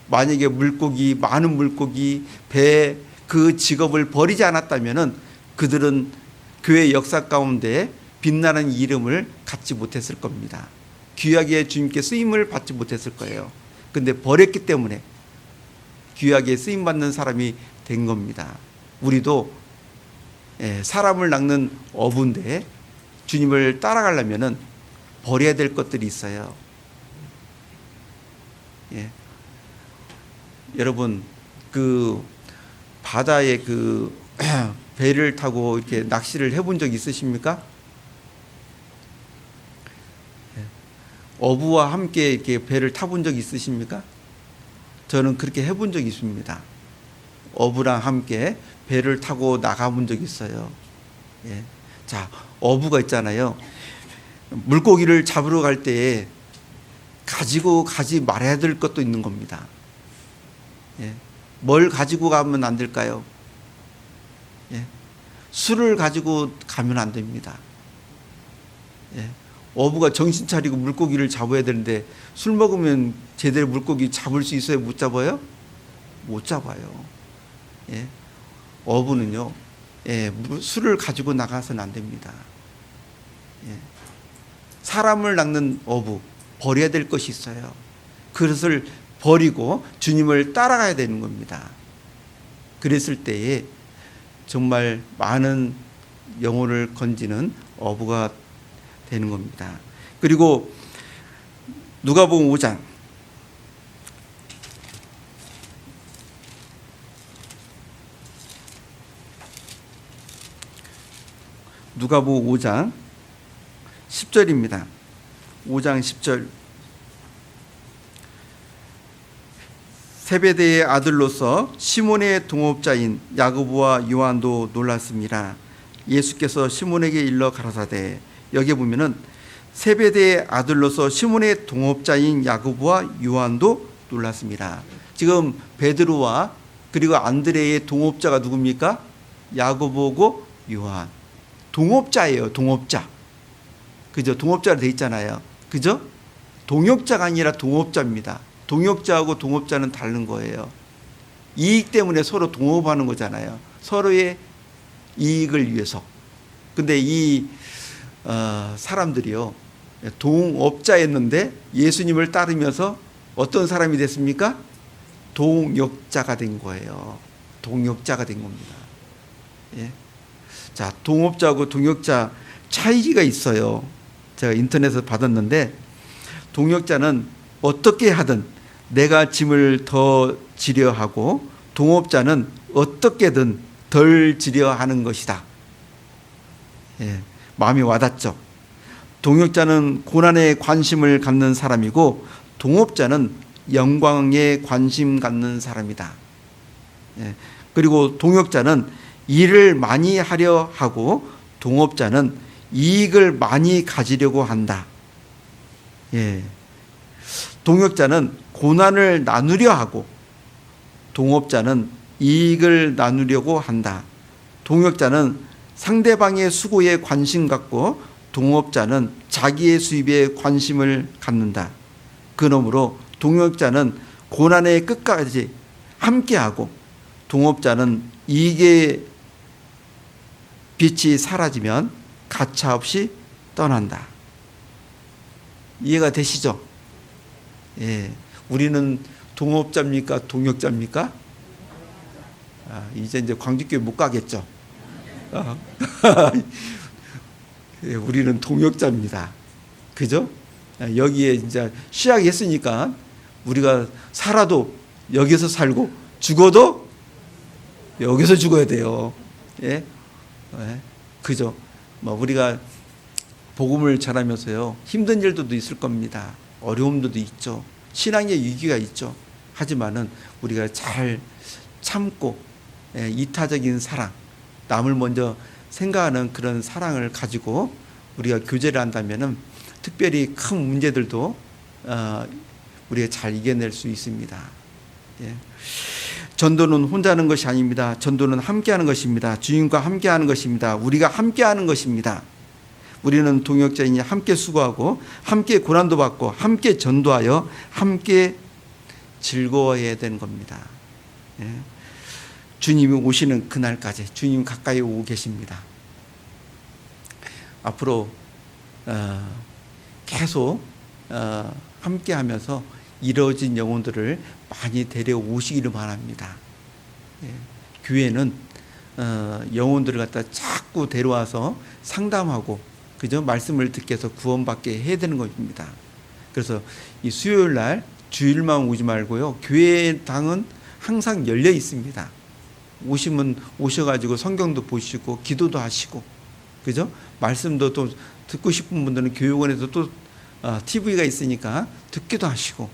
만약에 물고기, 많은 물고기, 배, 그 직업을 버리지 않았다면 그들은 교회 역사 가운데 빛나는 이름을 갖지 못했을 겁니다. 귀하게 주님께 쓰임을 받지 못했을 거예요. 그런데 버렸기 때문에 귀하게 쓰임받는 사람이 된 겁니다. 우리도 사람을 낚는 어부인데 주님을 따라가려면 버려야 될 것들이 있어요. 여러분, 그 바다에 그 배를 타고 이렇게 낚시를 해본 적 있으십니까? 어부와 함께 이렇게 배를 타본 적 있으십니까? 저는 그렇게 해본 적이 있습니다. 어부랑 함께 배를 타고 나가본 적이 있어요. 자, 어부가 있잖아요. 물고기를 잡으러 갈 때 가지고 가지 말아야 될 것도 있는 겁니다. 뭘 가지고 가면 안 될까요? 술을 가지고 가면 안 됩니다. 어부가 정신 차리고 물고기를 잡아야 되는데 술 먹으면 제대로 물고기 잡을 수 있어요? 못 잡아요? 못 잡아요. 예. 어부는요, 예, 술을 가지고 나가서는 안 됩니다. 예. 사람을 낚는 어부, 버려야 될 것이 있어요. 그것을 버리고 주님을 따라가야 되는 겁니다. 그랬을 때에 정말 많은 영혼을 건지는 어부가 되는 겁니다. 그리고 누가복음 5장 누가복음 5장 10절입니다. 5장 10절. 세베대의 아들로서 시몬의 동업자인 야고보와 요한도 놀랐습니다. 예수께서 시몬에게 일러 가라사대, 여기 보면은 세베대의 아들로서 시몬의 동업자인 야고보와 요한도 놀랐습니다. 지금 베드로와 그리고 안드레의 동업자가 누굽니까? 야고보고 요한. 동업자예요. 동업자. 그죠? 동업자로 돼 있잖아요. 그죠? 동역자가 아니라 동업자입니다. 동역자하고 동업자는 다른 거예요. 이익 때문에 서로 동업하는 거잖아요. 서로의 이익을 위해서. 근데 이 사람들이요, 동업자였는데 예수님을 따르면서 어떤 사람이 됐습니까? 동역자가 된 거예요. 동역자가 된 겁니다. 예. 자, 동업자하고 동역자 차이가 있어요. 제가 인터넷에서 받았는데, 동역자는 어떻게 하든 내가 짐을 더 지려 하고, 동업자는 어떻게든 덜 지려 하는 것이다. 예, 마음이 와닿죠. 동역자는 고난에 관심을 갖는 사람이고, 동업자는 영광에 관심 갖는 사람이다. 예, 그리고 동역자는 일을 많이 하려 하고, 동업자는 이익을 많이 가지려고 한다. 예. 동역자는 고난을 나누려 하고, 동업자는 이익을 나누려고 한다. 동역자는 상대방의 수고에 관심 갖고, 동업자는 자기의 수입에 관심을 갖는다. 그러므로 동역자는 고난의 끝까지 함께하고, 동업자는 이익의 빛이 사라지면 가차없이 떠난다. 이해가 되시죠? 예, 우리는 동업자입니까? 동역자입니까? 이제 광주교회 못 가겠죠? 예, 우리는 동역자입니다. 그죠? 여기에 이제 시작했으니까 우리가 살아도 여기서 살고 죽어도 여기서 죽어야 돼요. 예? 예? 그죠? 우리가 복음을 전하면서요, 힘든 일도 있을 겁니다. 어려움도 있죠. 신앙의 위기가 있죠. 하지만은 우리가 잘 참고, 예, 이타적인 사랑, 남을 먼저 생각하는 그런 사랑을 가지고 우리가 교제를 한다면은 특별히 큰 문제들도 우리가 잘 이겨낼 수 있습니다. 예. 전도는 혼자 하는 것이 아닙니다. 전도는 함께하는 것입니다. 주님과 함께하는 것입니다. 우리가 함께하는 것입니다. 우리는 동역자이니 함께 수고하고, 함께 고난도 받고, 함께 전도하여 함께 즐거워해야 되는 겁니다. 예. 주님이 오시는 그날까지 주님 가까이 오고 계십니다. 앞으로 계속 함께하면서 이루어진 영혼들을 많이 데려오시기를 바랍니다. 예. 교회는 영혼들을 갖다 자꾸 데려와서 상담하고, 그죠? 말씀을 듣게 해서 구원받게 해야 되는 것입니다. 그래서 이 수요일 날 주일만 오지 말고요, 교회당은 항상 열려 있습니다. 오시면 오셔가지고 성경도 보시고 기도도 하시고, 그죠? 말씀도 또 듣고 싶은 분들은 교육원에서 또 TV가 있으니까 듣기도 하시고,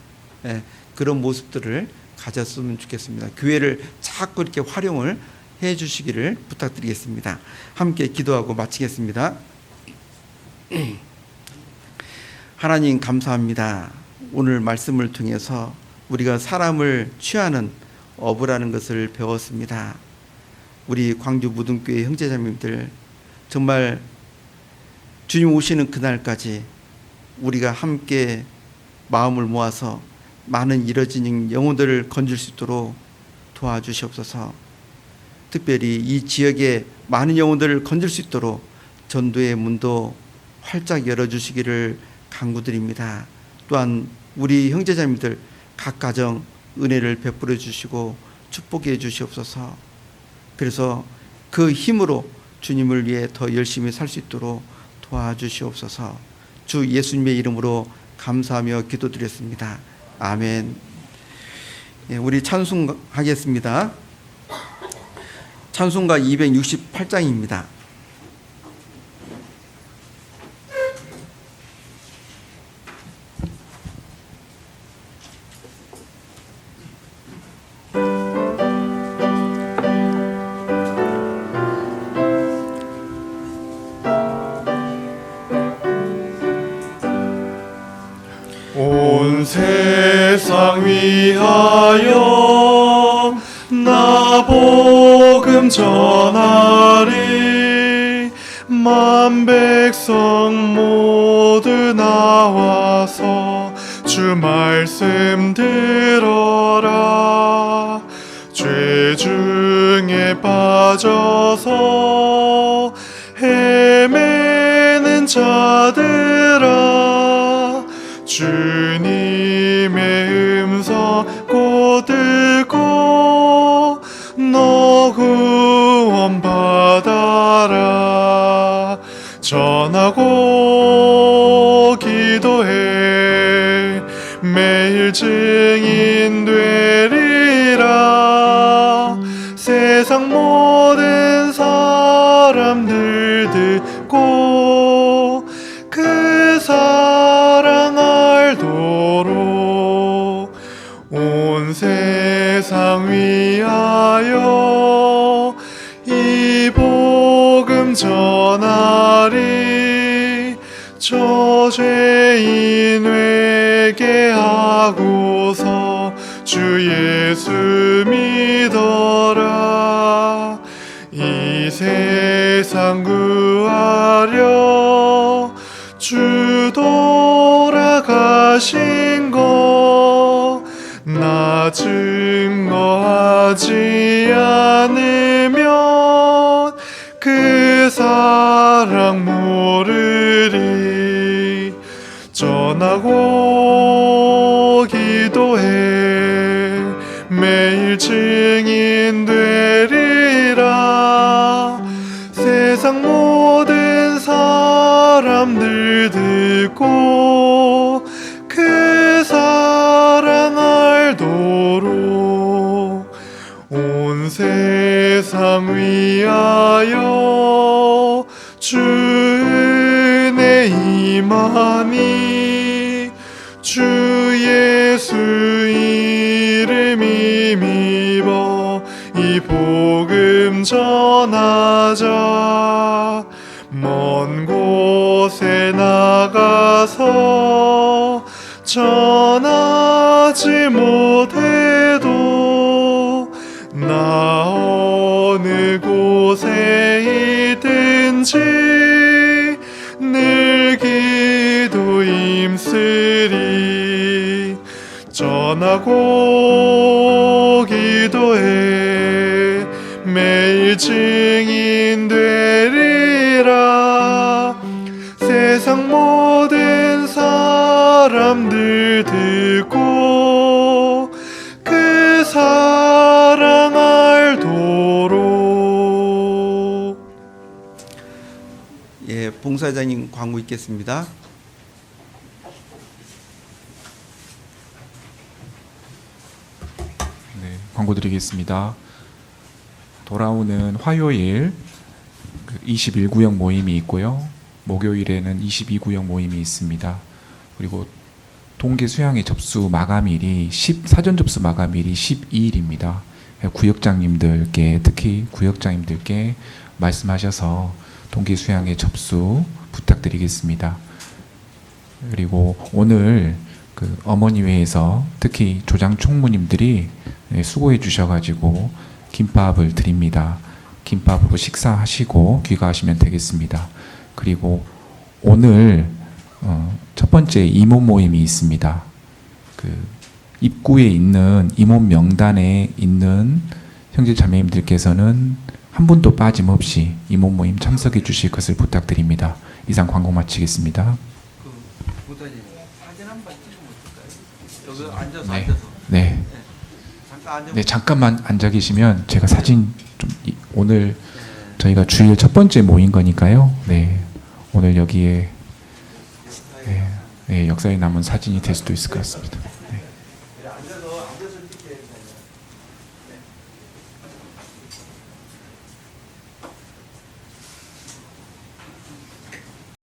예, 그런 모습들을 가졌으면 좋겠습니다. 교회를 자꾸 이렇게 활용을 해 주시기를 부탁드리겠습니다. 함께 기도하고 마치겠습니다. 하나님 감사합니다. 오늘 말씀을 통해서 우리가 사람을 취하는 어부라는 것을 배웠습니다. 우리 광주 무등교회 형제자매들, 정말 주님 오시는 그날까지 우리가 함께 마음을 모아서 많은 이뤄진 영혼들을 건질 수 있도록 도와주시옵소서. 특별히 이 지역의 많은 영혼들을 건질 수 있도록 전도의 문도 활짝 열어주시기를 간구드립니다. 또한 우리 형제자매들 각 가정 은혜를 베풀어 주시고 축복해 주시옵소서. 그래서 그 힘으로 주님을 위해 더 열심히 살 수 있도록 도와주시옵소서. 주 예수님의 이름으로 감사하며 기도드렸습니다. 아멘. 우리 찬송하겠습니다. 찬송가 268장입니다. 온 세상 위하여 나 복음 전하리. 만 백성 모두 나와서 주 말씀 들어라. 죄 중에 빠져서 헤매는 자들아, 주님의 음성 곧 듣고 너 구원 받아라. 전하고 기도해 매일 증인 되리라. 세상 모든 사람들 듣고 그 사랑 알도록 온 세상 위하여 이 복음 전하리. 저 죄인 회개하고서 주 예수 믿어라. 이 세상 구하려 주 돌아가신 것 나 증거하지 않으면 그 사랑 모르리. 전하고 기도해 매일 증인 되리라. 세상 모든 사람들 듣고 그 사랑 알도록 온 세상 위하여 주 은혜 임하니. 주 예수 이름 힘입어 이 복음 전하자. 먼 곳에 나가서 전하지 못해도 나 어느 곳에 있든지 늘 기도 힘쓰리. 전하고 기도해 매일 증인 되리라. 세상 모든 사람들 듣고 그 사랑 알도록. 봉사자님 광고 있겠습니다. 네, 광고 드리겠습니다. 돌아오는 화요일 21구역 모임이 있고요. 목요일에는 22구역 모임이 있습니다. 그리고 동계 수양회 접수 마감일이 사전 접수 마감일이 12일입니다. 구역장님들께, 특히 구역장님들께 말씀하셔서 동계 수양회 접수 부탁드리겠습니다. 그리고 오늘 어머니회에서 특히 조장 총무님들이 수고해 주셔가지고 김밥을 드립니다. 김밥으로 식사하시고 귀가하시면 되겠습니다. 그리고 오늘 첫 번째 이모 모임이 있습니다. 입구에 있는 임원 명단에 있는 형제 자매님들께서는 한 분도 빠짐없이 임원 모임 참석해 주실 것을 부탁드립니다. 이상 광고 마치겠습니다. 부사님 사진 한번 찍으면 어떨까요? 여기 앉아서 네. 앉아서. 네. 잠깐 앉아. 네, 잠깐만 앉아 계시면 제가 사진 좀 오늘 저희가 주일 첫 번째 모인 거니까요. 네. 오늘 여기에 네, 네, 역사에 남은 사진이 될 수도 있을 것 같습니다. 네.